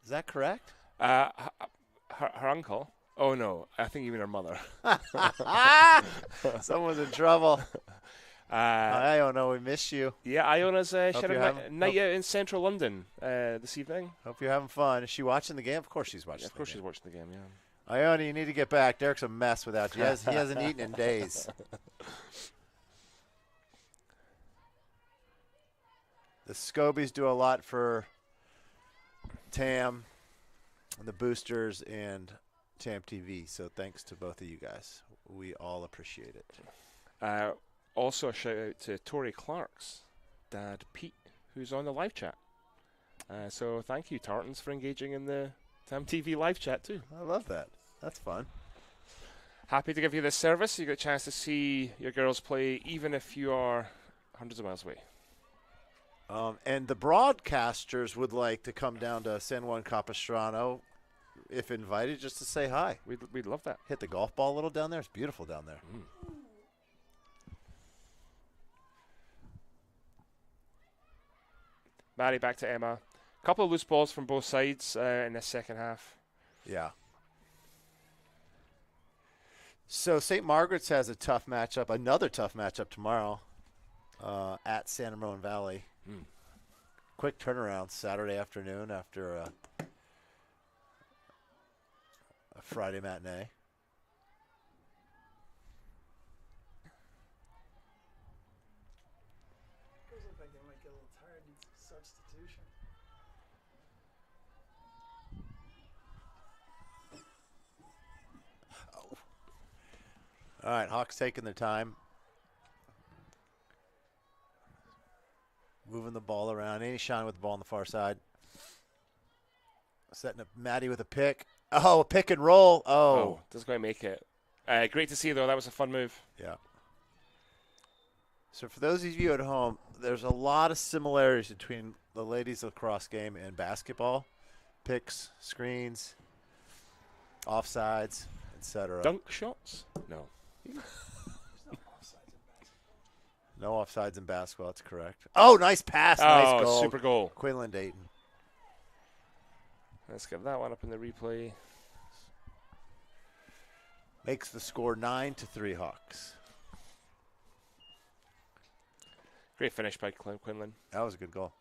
Is that correct? Her uncle. Oh, no. I think you mean her mother. Someone's in trouble. I don't know. We miss you. Yeah, Iona's she had you're a having- night out in central London this evening. Hope you're having fun. Is she watching the game? Of course she's watching Yeah, of course the she's game. watching the game, yeah. Iona, you need to get back. Derek's a mess without you. He hasn't eaten in days. The Scobies do a lot for TAM, and the boosters, and TAM TV. So thanks to both of you guys. We all appreciate it. Also, a shout out to Tori Clark's dad, Pete, who's on the live chat. So thank you, Tartans, for engaging in the TAM TV live chat too. I love that. That's fun. Happy to give you this service. You get a chance to see your girls play, even if you are hundreds of miles away. And the broadcasters would like to come down to San Juan Capistrano, if invited, just to say hi. We'd love that. Hit the golf ball a little down there. It's beautiful down there. Maddie, back to Emma. A couple of loose balls from both sides in the second half. Yeah. So St. Margaret's has a tough matchup, another tough matchup tomorrow at Santa Ramon Valley. Quick turnaround Saturday afternoon after a Friday matinee. Those look like they might get a little tired in substitution. All right, Hawks taking their time. Moving the ball around. Annie Shine with the ball on the far side. Setting up Maddie with a pick. Oh, a pick and roll. Oh. Doesn't quite make it. Great to see, though. That was a fun move. Yeah. So for those of you at home, there's a lot of similarities between the ladies lacrosse game and basketball. Picks, screens, offsides, etc. Dunk shots? No. No offsides in basketball. That's correct. Oh, nice pass. Nice goal. Super goal. Quinlan Dayton. Let's get that one up in the replay. Makes the score 9-3 Hawks. Great finish by Quinlan. That was a good goal.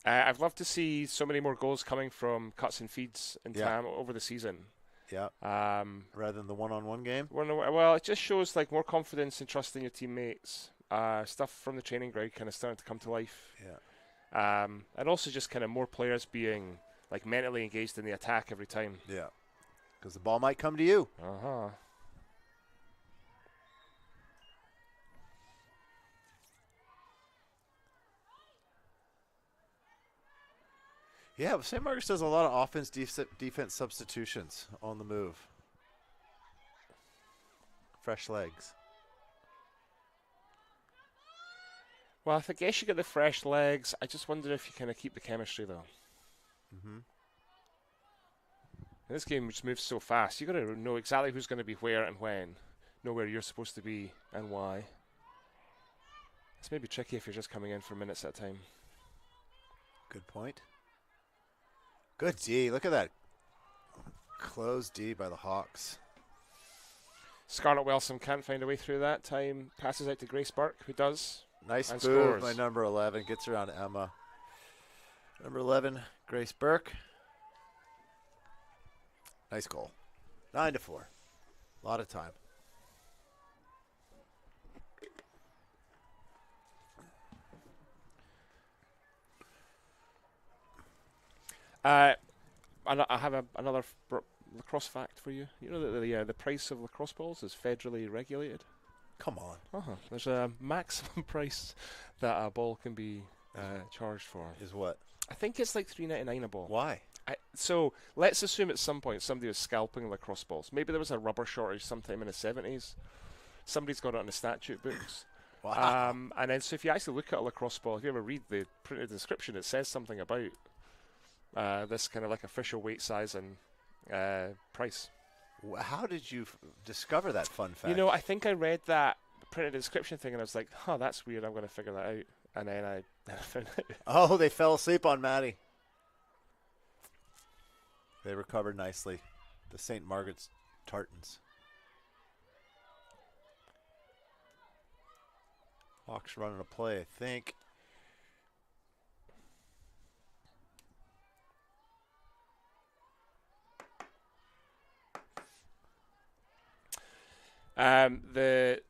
I'd love to see so many more goals coming from cuts and feeds in Yeah. TAM over the season. Yeah. Rather than the one-on-one game. Well, it just shows like more confidence and trust in your teammates. Stuff from the training ground kind of starting to come to life. Yeah. And also just kind of more players being like mentally engaged in the attack every time. Yeah. Because the ball might come to you. Uh-huh. Yeah, but St. Margaret's does a lot of offense, defense substitutions on the move. Fresh legs. Well, I guess you get the fresh legs. I just wonder if you kind of keep the chemistry, though. Mm-hmm. This game just moves so fast. You got to know exactly who's going to be where and when. Know where you're supposed to be and why. It's maybe tricky if you're just coming in for minutes at a time. Good point. Good D. Look at that. Closed D by the Hawks. Scarlett Wilson can't find a way through that. Time passes out to Grace Burke, who does. Nice And move scores. by number 11. Gets around Emma. Number 11, Grace Burke. Nice goal. 9-4. A lot of time. I have another lacrosse fact for you. You know that the price of lacrosse balls is federally regulated. Come on. There's a maximum price that a ball can be charged for. Is what? I think it's like $3.99 a ball. Why? So let's assume at some point somebody was scalping lacrosse balls. Maybe there was a rubber shortage sometime in the 70s. Somebody's got it on the statute books. Wow. And then so if you actually look at a lacrosse ball, if you ever read the printed description, it says something about this kind of like official weight size and price. How did you discover that fun fact? You know, I think I read that printed description thing and I was like, that's weird. I'm going to figure that out. And then I found it. Oh, they fell asleep on Maddie. They recovered nicely. The St. Margaret's Tartans. Hawks running a play, I think. The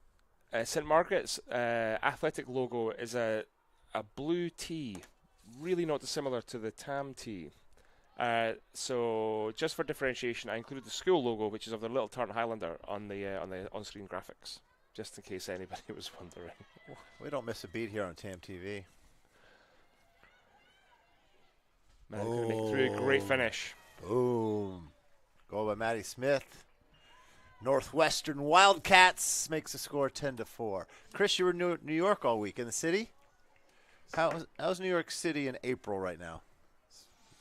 St. Margaret's athletic logo is a blue T, really not dissimilar to the TAM T. So just for differentiation, I included the school logo, which is of the Little Tartan Highlander, on the on-screen graphics, just in case anybody was wondering. We don't miss a beat here on TAM TV. Man, couldn't make it through. Great finish. Boom. Goal by Maddie Smith. Northwestern Wildcats makes the score 10-4. Chris, you were in New York all week in the city. How's New York City in April right now?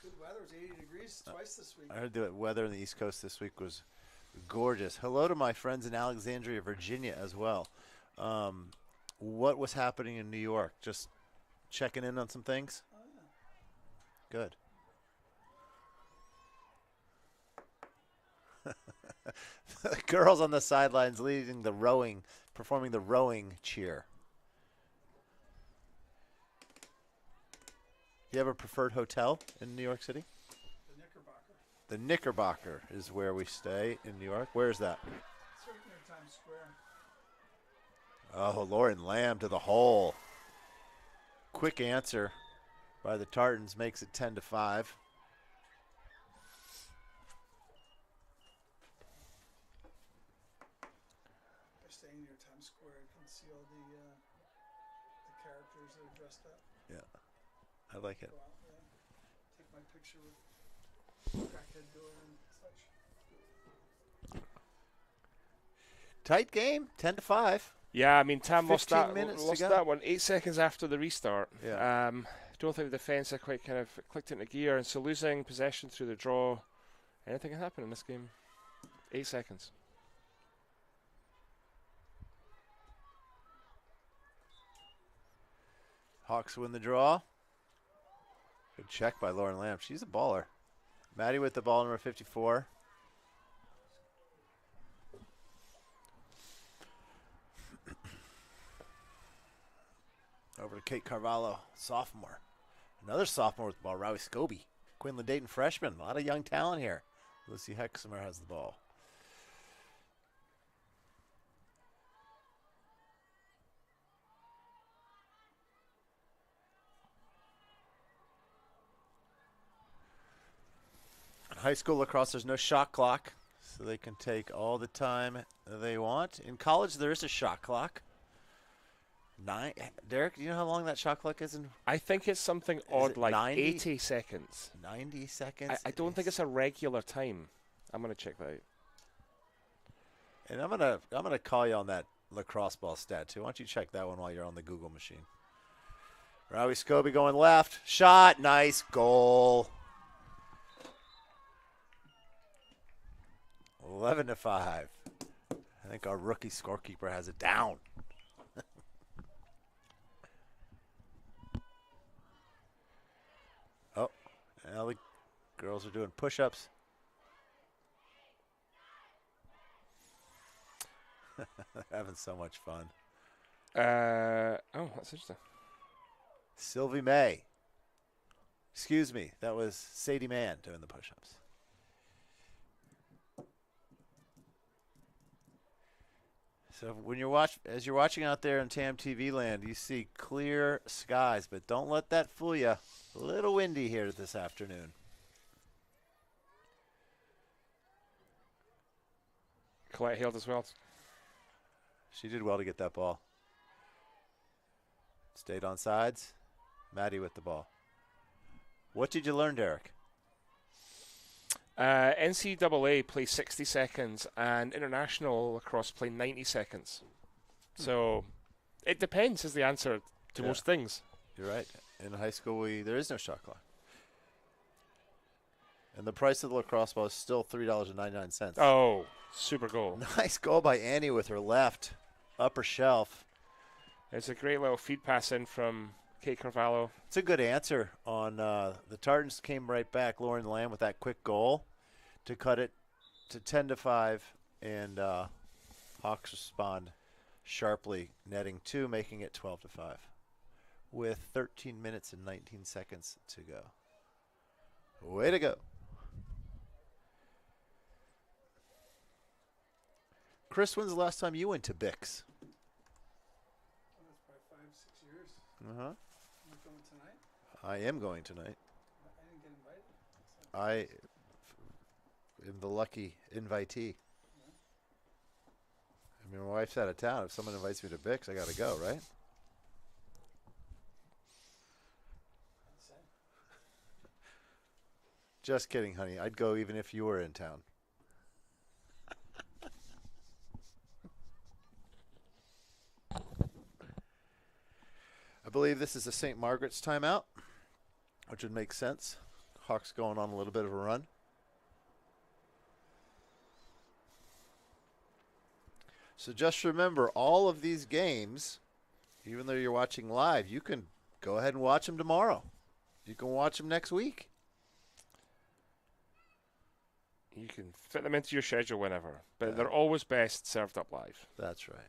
Good weather. It was 80 degrees twice this week. I heard the weather on the East Coast this week was gorgeous. Hello to my friends in Alexandria, Virginia as well. What was happening in New York? Just checking in on some things? Oh, yeah. Good. The girls on the sidelines leading the rowing, performing the rowing cheer. You have a preferred hotel in New York City? The Knickerbocker. The Knickerbocker is where we stay in New York. Where is that? It's right near Times Square. Oh, Lauren Lamb to the hole. Quick answer by the Tartans makes it 10-5. By staying near Times Square, you can see all the characters that are dressed up. Yeah, I like it. Go out there, take my picture with crackhead door and such. Tight game, 10-5. Yeah, I mean, Tam lost 15 minutes to go. that one 8 seconds after the restart. Yeah. Don't think the defence had quite kind of clicked into gear, and so losing possession through the draw, anything can happen in this game. 8 seconds. Hawks win the draw. Good check by Lauren Lamb. She's a baller. Maddie with the ball, number 54. Over to Kate Carvalho, sophomore. Another sophomore with the ball, Rowie Scobie. Quinlan Dayton, freshman. A lot of young talent here. Lucy Hexamer has the ball. In high school lacrosse, there's no shot clock, so they can take all the time they want. In college, there is a shot clock. Derek, do you know how long that shot clock is? I think it's something odd it like 90? 80 seconds. 90 seconds. I don't think it's a regular time. I'm going to check that out. And I'm gonna call you on that lacrosse ball stat too. Why don't you check that one while you're on the Google machine? Rowie Scobie going left. Shot. Nice goal. 11-5. I think our rookie scorekeeper has it down. Oh, now the girls are doing push-ups. Having so much fun. Oh, that's interesting. Sylvie May. Excuse me, that was Sadie Mann doing the push-ups. So when as you're watching out there in TAM TV land, you see clear skies, but don't let that fool you. A little windy here this afternoon. Colette Hale as well. She did well to get that ball. Stayed on sides. Maddie with the ball. What did you learn, Derek? NCAA play 60 seconds and international lacrosse play 90 seconds. So it depends is the answer to most things. You're right. In high school, there is no shot clock. And the price of the lacrosse ball is still $3.99. Oh, super goal. Nice goal by Annie with her left upper shelf. It's a great little feed pass in from Kate Carvalho. It's a good answer on the Tartans came right back. Lauren Lamb with that quick goal to cut it to 10-5, and Hawks respond sharply, netting 2, making it 12-5 with 13 minutes and 19 seconds to go. Way to go. Chris, when's the last time you went to Bix? That's probably 5-6 years. Uh-huh. Am I going tonight? I am going tonight. I didn't get invited. So I am the lucky invitee. I mean, my wife's out of town. If someone invites me to Bix, I got to go, right? that's it. Just kidding, honey. I'd go even if you were in town. I believe this is a St. Margaret's timeout, which would make sense. Hawks going on a little bit of a run. So just remember, all of these games, even though you're watching live, you can go ahead and watch them tomorrow. You can watch them next week. You can fit them into your schedule whenever, but they're always best served up live. That's right.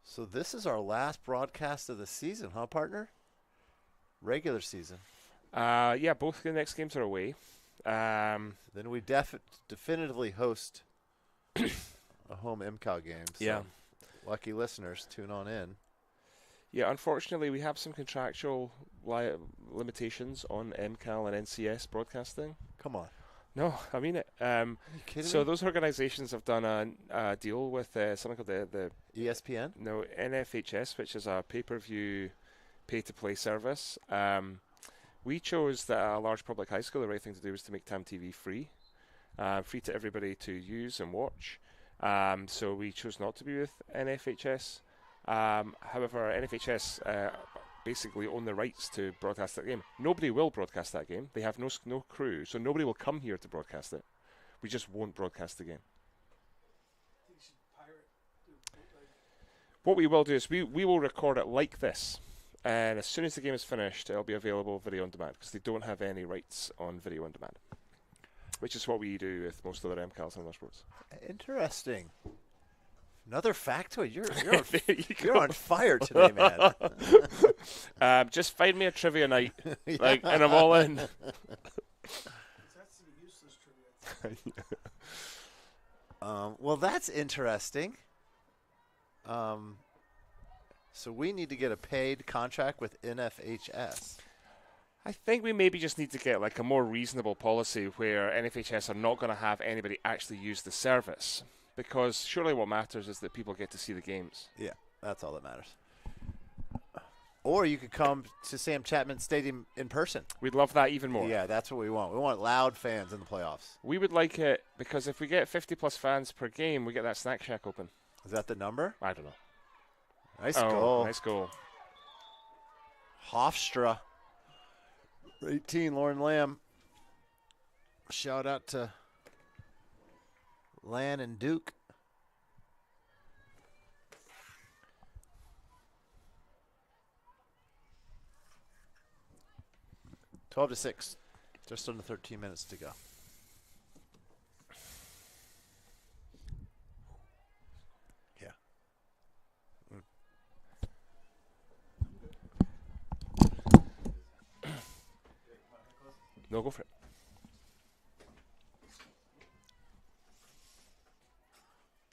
So this is our last broadcast of the season, huh, partner? Regular season. Yeah, both the next games are away. Then we definitively host a home MCAL game. So Yeah. lucky listeners, tune on in. Yeah, unfortunately, we have some contractual limitations on MCAL and NCS broadcasting. Come on. No, I mean it. Are you kidding So me? those organizations have done a deal with something called the ESPN? NFHS, which is a pay-per-view, pay-to-play service. We chose that a large public high school, the right thing to do was to make TAM TV free to everybody to use and watch. So we chose not to be with NFHS. However, NFHS basically own the rights to broadcast that game. Nobody will broadcast that game. They have no crew, so nobody will come here to broadcast it. We just won't broadcast the game. I think you should pirate. What we will do is we will record it like this, and as soon as the game is finished, it'll be available video on demand because they don't have any rights on video on demand, which is what we do with most other MCALs and other sports. Interesting. Another factoid. You're go. on fire today, man. Just find me a trivia night, Yeah. and I'm all in. That's the useless trivia. Well, that's interesting. So we need to get a paid contract with NFHS. I think we maybe just need to get like a more reasonable policy where NFHS are not going to have anybody actually use the service. Because surely what matters is that people get to see the games. Yeah, that's all that matters. Or you could come to Sam Chapman Stadium in person. We'd love that even more. Yeah, that's what we want. We want loud fans in the playoffs. We would like it because if we get 50-plus fans per game, we get that snack shack open. Is that the number? I don't know. Nice goal. Nice goal. Hofstra. 18, Lauren Lamb. Shout out to Lan and Duke. Twelve to 6. Just under 13 minutes to go. Yeah. No, go for it.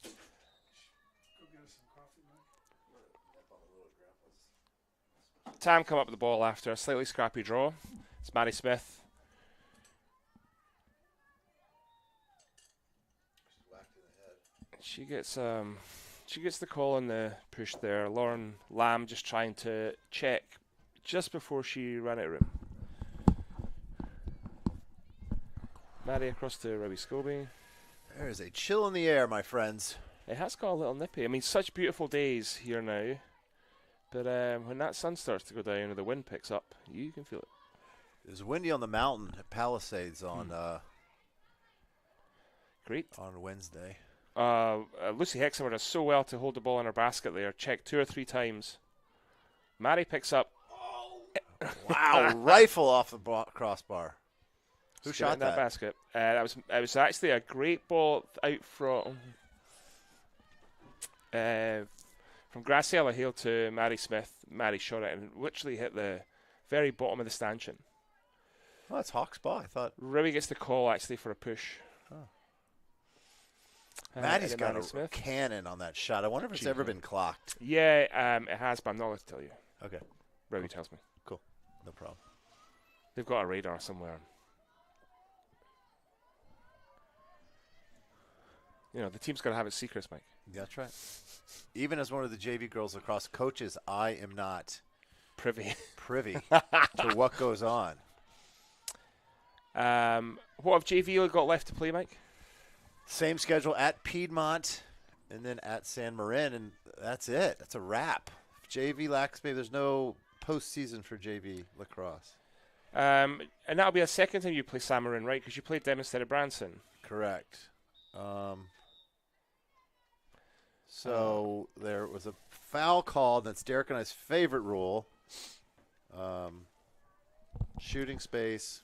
Go get us some coffee, Mike. Tam come up with the ball after a slightly scrappy draw. It's Maddie Smith. She gets the call on the push there. Lauren Lamb just trying to check just before she ran out of room. Maddie across to Robbie Scobie. There is a chill in the air, my friends. It has got a little nippy. I mean, such beautiful days here now. But when that sun starts to go down or the wind picks up, you can feel it. It was windy on the mountain at Palisades on Great. on Wednesday. Lucy Hexamer does so well to hold the ball in her basket there. Check 2 or 3 times. Maddie picks up. Wow, rifle off the crossbar. Who Straight shot in that basket? It was actually a great ball out from Graciela Hale to Maddie Smith. Maddie shot it and literally hit the very bottom of the stanchion. Oh, that's Hawk's ball. I thought Ruby gets the call actually for a push. Maddie's and got Maddie a Smith. cannon on that shot. I wonder if it's ever been clocked. Yeah, it has, but I'm not allowed to tell you. Okay, Ruby tells me. no problem. They've got a radar somewhere. You know, the team's got to have its secrets, Mike. That's right. Even as one of the JV girls lacrosse coaches, I am not Privy. privy to what goes on. What have JV got left to play, Mike? Same schedule at Piedmont and then at San Marin, and that's it. That's a wrap. JV Lax, maybe there's no postseason for JV lacrosse. And that'll be a second time you play San Marin, right? Because you played them instead of Branson. Correct. So there was a foul call. That's Derek and I's favorite rule. Shooting space.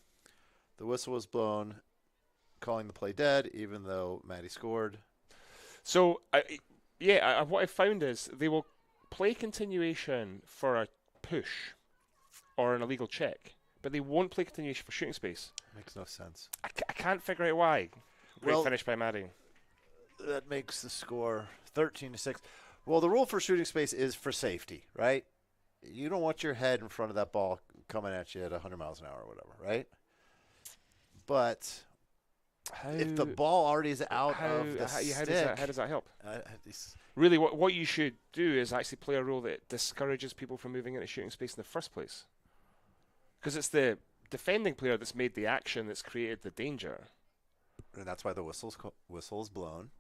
The whistle was blown, calling the play dead, even though Maddie scored. So, what I found is they will play continuation for a push or an illegal check, but they won't play continuation for shooting space. Makes no sense. I can't figure out why. Great finish by Maddie. That makes the score 13 to 6. Well, the rule for shooting space is for safety, right? You don't want your head in front of that ball coming at you at 100 miles an hour or whatever, right? But if the ball already is out of the stick, how does that help? Really, what you should do is actually play a rule that discourages people from moving into shooting space in the first place. Because it's the defending player that's made the action that's created the danger. And that's why the whistle is blown.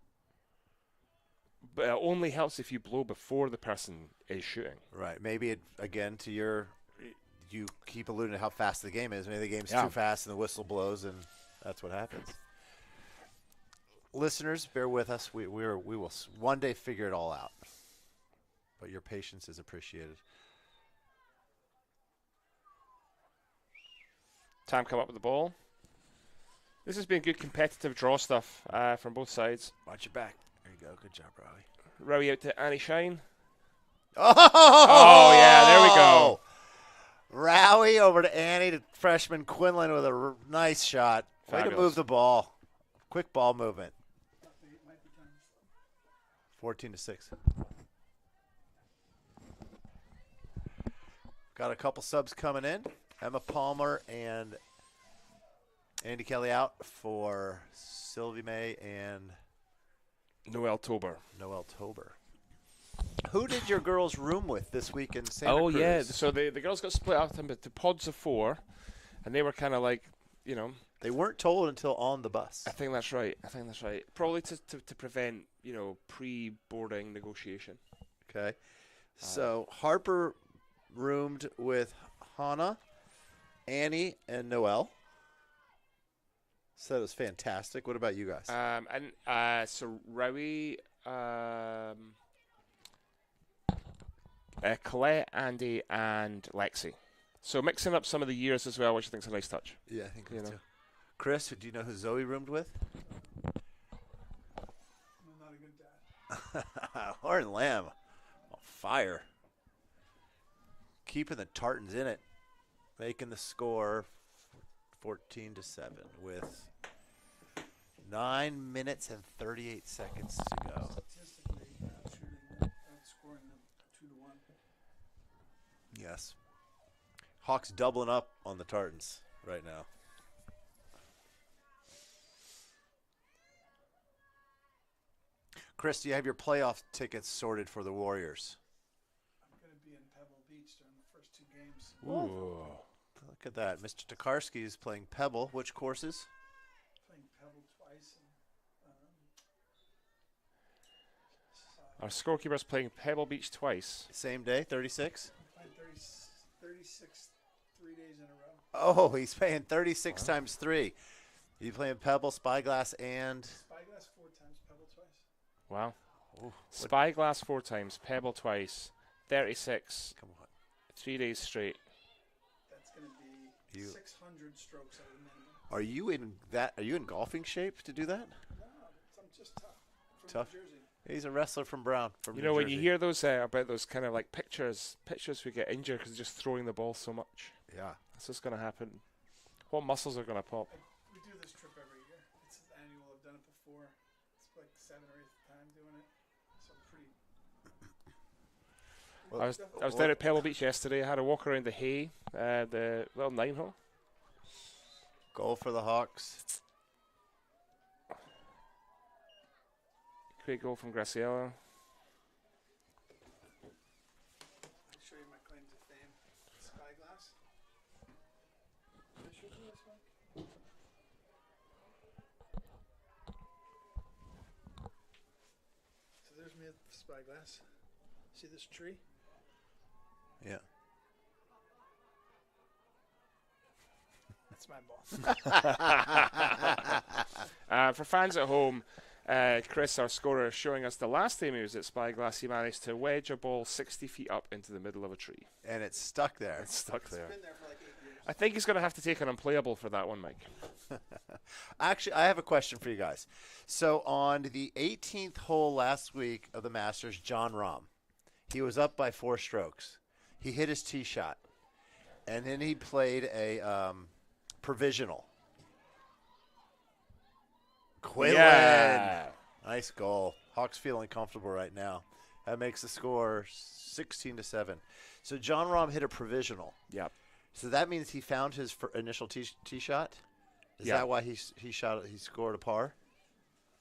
But it only helps if you blow before the person is shooting. Right. Maybe it, again, to you keep alluding to how fast the game is. Maybe the game's too fast and the whistle blows, and that's what happens. Listeners, bear with us. We will one day figure it all out. But your patience is appreciated. Tam come up with the ball. This has been good competitive draw stuff from both sides. Watch your back. There you go. Good job, Rowie. Rowie out to Annie Shine. Oh, yeah, there we go. Rowie over to Annie, to freshman Quinlan with a nice shot. Way to Fabulous. move the ball. Quick ball movement. 14 to 6. Got a couple subs coming in. Emma Palmer and Andy Kelly out for Sylvie May and Noel Tober. Noel Tober. Who did your girls room with this week in Santa Oh Cruz? yeah, so the girls got split up into pods of 4, and they were kind of like, you know. They weren't told until on the bus. I think that's right. Probably to prevent, you know, pre-boarding negotiation. Okay. So Harper roomed with Hannah, Annie, and Noelle. So that was fantastic. What about you guys? So Rowie, Colette, Andy, and Lexi. So mixing up some of the years as well, which I think is a nice touch. Yeah, I think you so know. too. Chris, do you know who Zoe roomed with? I'm not a good dad. Lauren Lamb. On fire. Keeping the Tartans in it. Making the score 14-7 with 9 minutes and 38 seconds to go. Statistically, outscoring them 2-1. Yes. Hawks doubling up on the Tartans right now. Chris, do you have your playoff tickets sorted for the Warriors? I'm going to be in Pebble Beach during the first 2 games. Ooh. Look at that. Mr. Tokarski is playing Pebble. Which courses? Playing Pebble twice. Our scorekeeper's playing Pebble Beach twice. Same day, 36? I'm playing 36 3 days in a row. Oh, he's paying 36 times 3. You playing Pebble, Spyglass, and... Spyglass 4 times, Pebble twice. Wow. Ooh, Spyglass 4 times, Pebble twice, 36, come on. 3 days straight. That's going to be 600 strokes at a minimum. Are you in golfing shape to do that? No, I'm just tough. From Tough? New Jersey. He's a wrestler from Brown. From You New know, when you Jersey. hear those about those kind of like pictures who get injured because they're just throwing the ball so much. Yeah. That's what's going to happen. What muscles are going to pop? We do this trip every year. It's annual. I've done it before. It's like 7th or 8th time doing it. So pretty. I was down at Pebble Beach yesterday. I had a walk around the hay, the little 9-hole. Goal for the Hawks. Great goal from Graciela. I'll show you my claim to fame. Spyglass. Can I show you this one? So there's me at Spyglass. See this tree? Yeah. That's my ball. For fans at home, Chris, our scorer, is showing us the last time he was at Spyglass, he managed to wedge a ball 60 feet up into the middle of a tree. And it's stuck there. It's stuck there. Been there for like 8 years. I think he's going to have to take an unplayable for that one, Mike. Actually, I have a question for you guys. So on the 18th hole last week of the Masters, John Rahm, he was up by 4 strokes. He hit his tee shot, and then he played a provisional. Quinlan. Yeah. Nice goal. Hawks feeling comfortable right now. That makes the score 16-7. So John Rahm hit a provisional. Yep. So that means he found his initial tee shot? Is Yeah. that why he scored a par?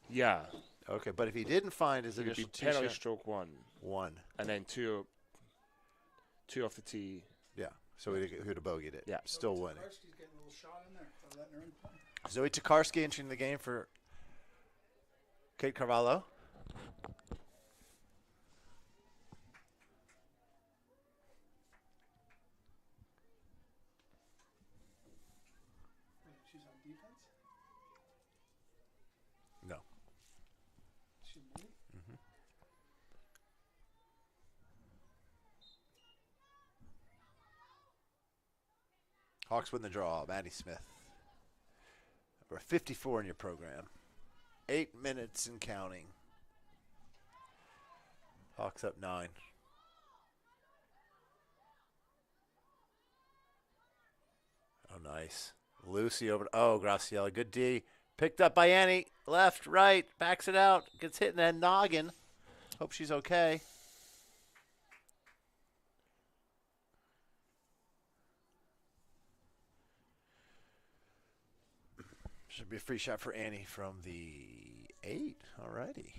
Yeah. Okay, but if he didn't find his It would be initial tee penalty shot, stroke 1, 1. and then two off the tee. Yeah, so he'd have bogeyed it. Yeah. Still winning. Tokarski's getting a little shot in there. They're letting her in play. Zoe Tokarski entering the game for Kate Carvalho. Wait, she's on defense? No. She moved? Hawks win the draw. Maddie Smith. Number 54 in your program. 8 minutes and counting. Hawks up 9. Oh, nice. Lucy over. Oh, Graciela. Good D. Picked up by Annie. Left, right. Backs it out. Gets hit in the noggin. Hope she's okay. Should be a free shot for Annie from the 8. Alrighty.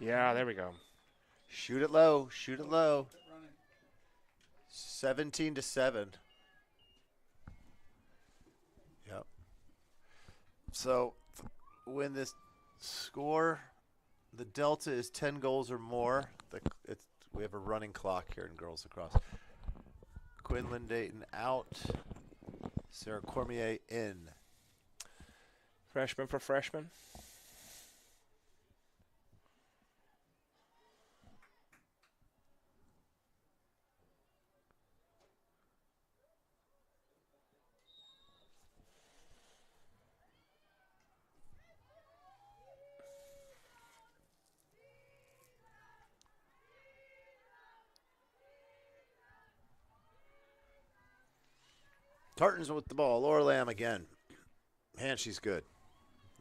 Yeah, there we go. Shoot it low. Shoot it low. Keep it running. 17-7. Yep. So when this score, the delta is 10 goals or more. We have a running clock here in girls lacrosse. Quinlan Dayton out. Sarah Cormier in. Freshman for freshman. Tartans with the ball. Laura Lamb again. Man, she's good.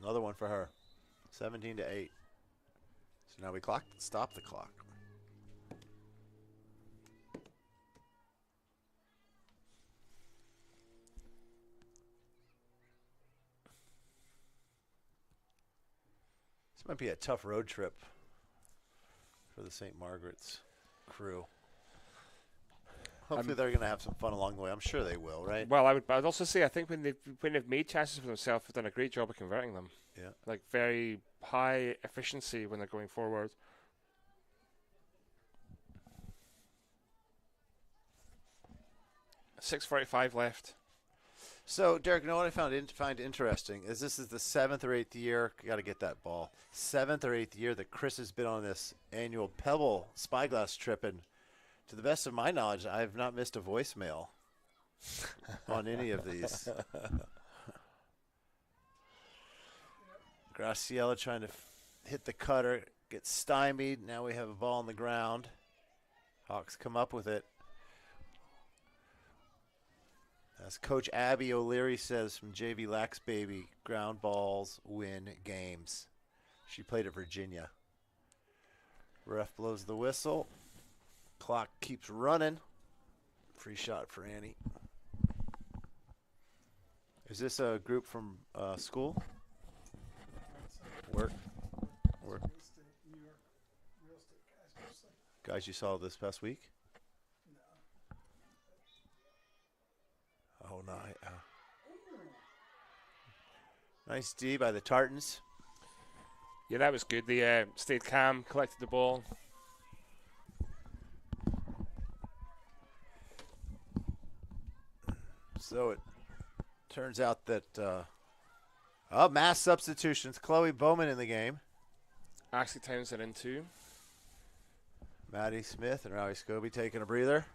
Another one for her. 17-8. So now we stop the clock. This might be a tough road trip for the St. Margaret's crew. Hopefully they're going to have some fun along the way. I'm sure they will, right? Well, I'd also say I think when they've made chances for themselves, they've done a great job of converting them. Yeah. Like very high efficiency when they're going forward. .6:45 left. So, Derek, you know what I find interesting is this is the 7th or 8th year. Got to get that ball. 7th or 8th year that Chris has been on this annual Pebble Spyglass trip, and to the best of my knowledge, I have not missed a voicemail on any of these. Graciela trying to hit the cutter, gets stymied. Now we have a ball on the ground. Hawks come up with it. As Coach Abby O'Leary says from WLax Baby, ground balls win games. She played at Virginia. Ref blows the whistle. Clock keeps running. Free shot for Annie. Is this a group from school? Work? Work. Real estate, New York real estate guys mostly. Guys you saw this past week? No. Oh, no. Nice D by the Tartans. Yeah, that was good. They stayed calm, collected the ball. So it turns out that mass substitutions. Chloe Bowman in the game. Ashley Townsend in too. Maddie Smith and Rowie Scobie taking a breather.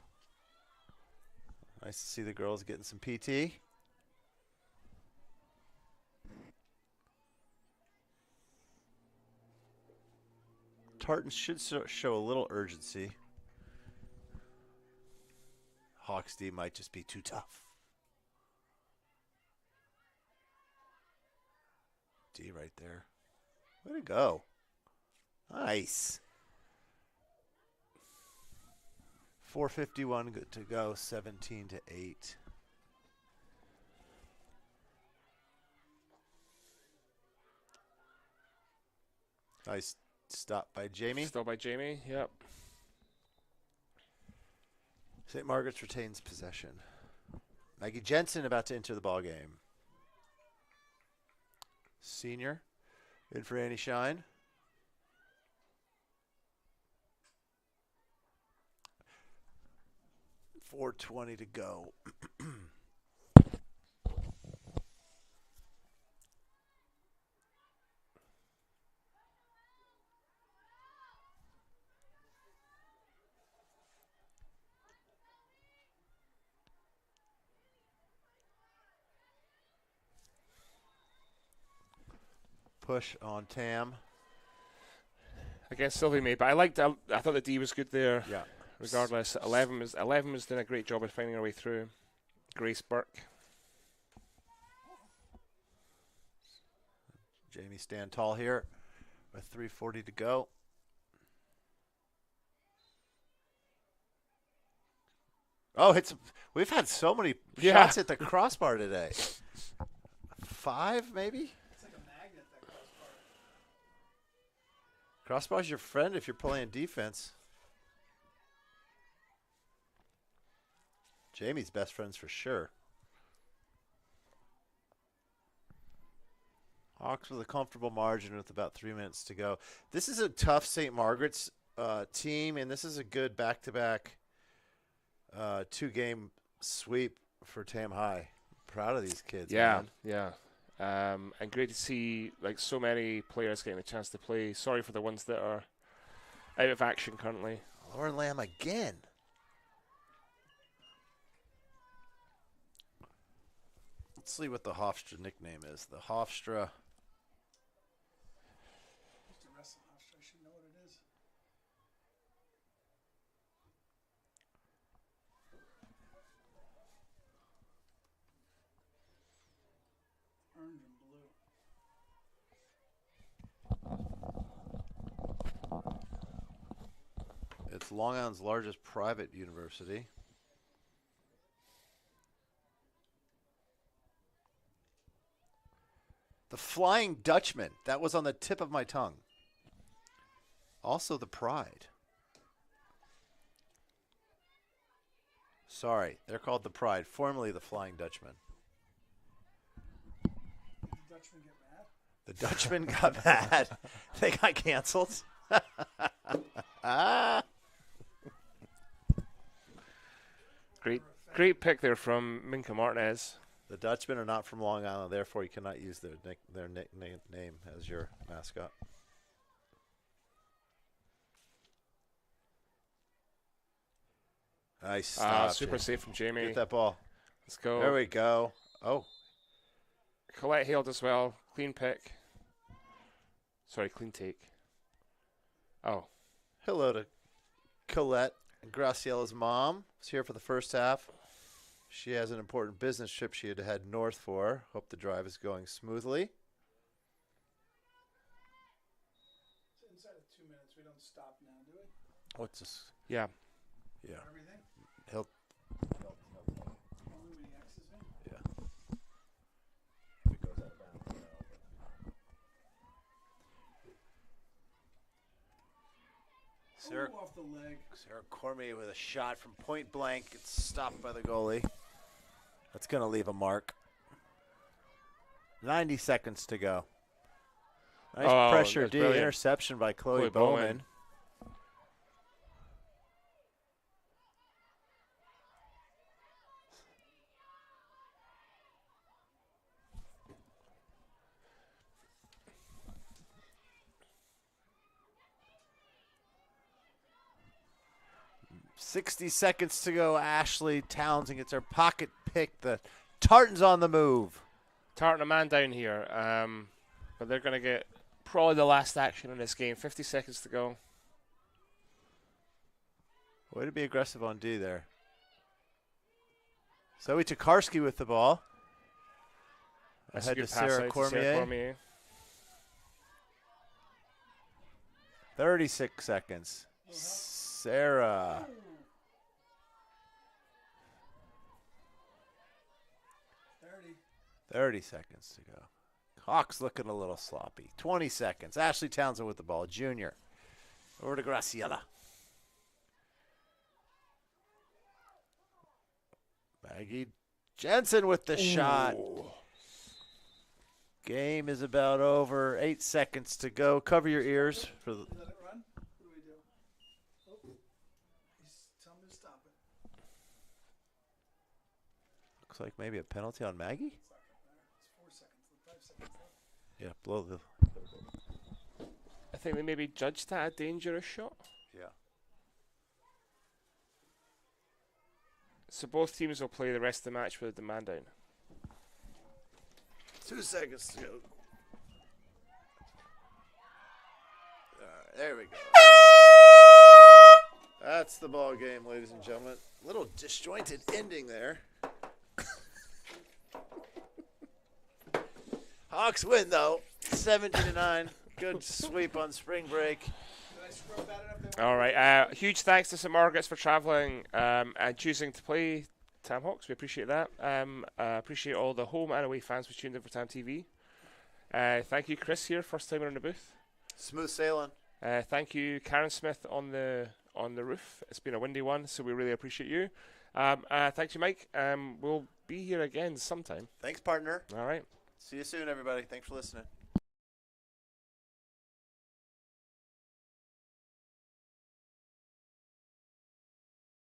Nice to see the girls getting some PT. Tartans should show a little urgency. Hawks D might just be too tough. D right there. Way to go. Nice. 4:51 good to go, 17-8. Nice stop by Jamie. Stop by Jamie, yep. St. Margaret's retains possession. Maggie Jensen about to enter the ball game. Senior in for Annie Shine. .420 to go. Push on Tam. Against Sylvie May, but I thought the D was good there. Yeah. Regardless, 11 was doing a great job of finding her way through. Grace Burke. Jamie stand tall here with 3:40 to go. Oh, we've had so many shots at the crossbar today. 5 maybe? It's like a magnet, that crossbar. Crossbar's your friend if you're playing defense. Jamie's best friends for sure. Hawks with a comfortable margin with about 3 minutes to go. This is a tough St. Margaret's team, and this is a good back-to-back 2-game sweep for Tam High. Proud of these kids. Yeah, man. yeah. And great to see like so many players getting a chance to play. Sorry for the ones that are out of action currently. Lauren Lamb again. Let's see what the Hofstra nickname is. The Hofstra. Used to wrestle Hofstra. I should know what it is. Orange and blue. It's Long Island's largest private university. The Flying Dutchman. That was on the tip of my tongue. Also the Pride. Sorry, they're called the Pride, formerly the Flying Dutchman. Did the Dutchman get mad? The Dutchman got mad. They got canceled. Great pick there from Minka Martinez. The Dutchmen are not from Long Island, therefore you cannot use their name as your mascot. Nice stop. Super safe from Jamie. Get that ball. Let's go. There we go. Oh, Colette hailed as well. Clean pick. Sorry, clean take. Oh. hello to Colette, Graciella's mom. Is here for the first half. She has an important business trip she had to head north for. Hope the drive is going smoothly. So inside of 2 minutes, we don't stop now, do we? What's this? Yeah. Yeah. Everything? He'll, Only when he X's me? yeah. Sarah, Ooh, off the leg. Sarah Cormier with a shot from point blank. It's stopped by the goalie. That's going to leave a mark. 90 seconds to go. Nice pressure that's D. brilliant. Interception by Chloe Chloe Bowman. Bowman. $60 seconds to go. Ashley Townsend gets her pocket pick. The Tartans on the move. Tartan a man down here. But they're going to get probably the last action in this game. 50 seconds to go. Way to be aggressive on D there. Zoe Tokarski with the ball. That's a Ahead good to pass Sarah out to Cormier. Sarah Cormier. 36 seconds. Sarah. 30 seconds to go. Hawks looking a little sloppy. 20 seconds. Ashley Townsend with the ball. Junior. Over to Graciela. Maggie Jensen with the shot. Game is about over. 8 seconds to go. Cover your ears for the. Let it run? What do we do? Oh. He's telling me to stop it. Looks like maybe a penalty on Maggie. It's not gonna matter. It's 4 seconds. 5 seconds left. Yeah, blow the. I think they maybe judged that a dangerous shot. Yeah. So both teams will play the rest of the match with the man down. 2 seconds to go. There we go. That's the ball game, ladies and gentlemen. Little disjointed ending there. Hawks win though, 17-9. Good sweep on spring break. Did I scrub that enough? There? All right. Huge thanks to St. Margaret's for travelling and choosing to play Tam Hawks. We appreciate that. Appreciate all the home and away fans who tuned in for Tam TV. Thank you, Chris, here. First timer in the booth. Smooth sailing. Thank you, Karen Smith on the roof. It's been a windy one, so we really appreciate you. Thank you, Mike. We'll be here again sometime. Thanks, partner. All right. See you soon, everybody. Thanks for listening.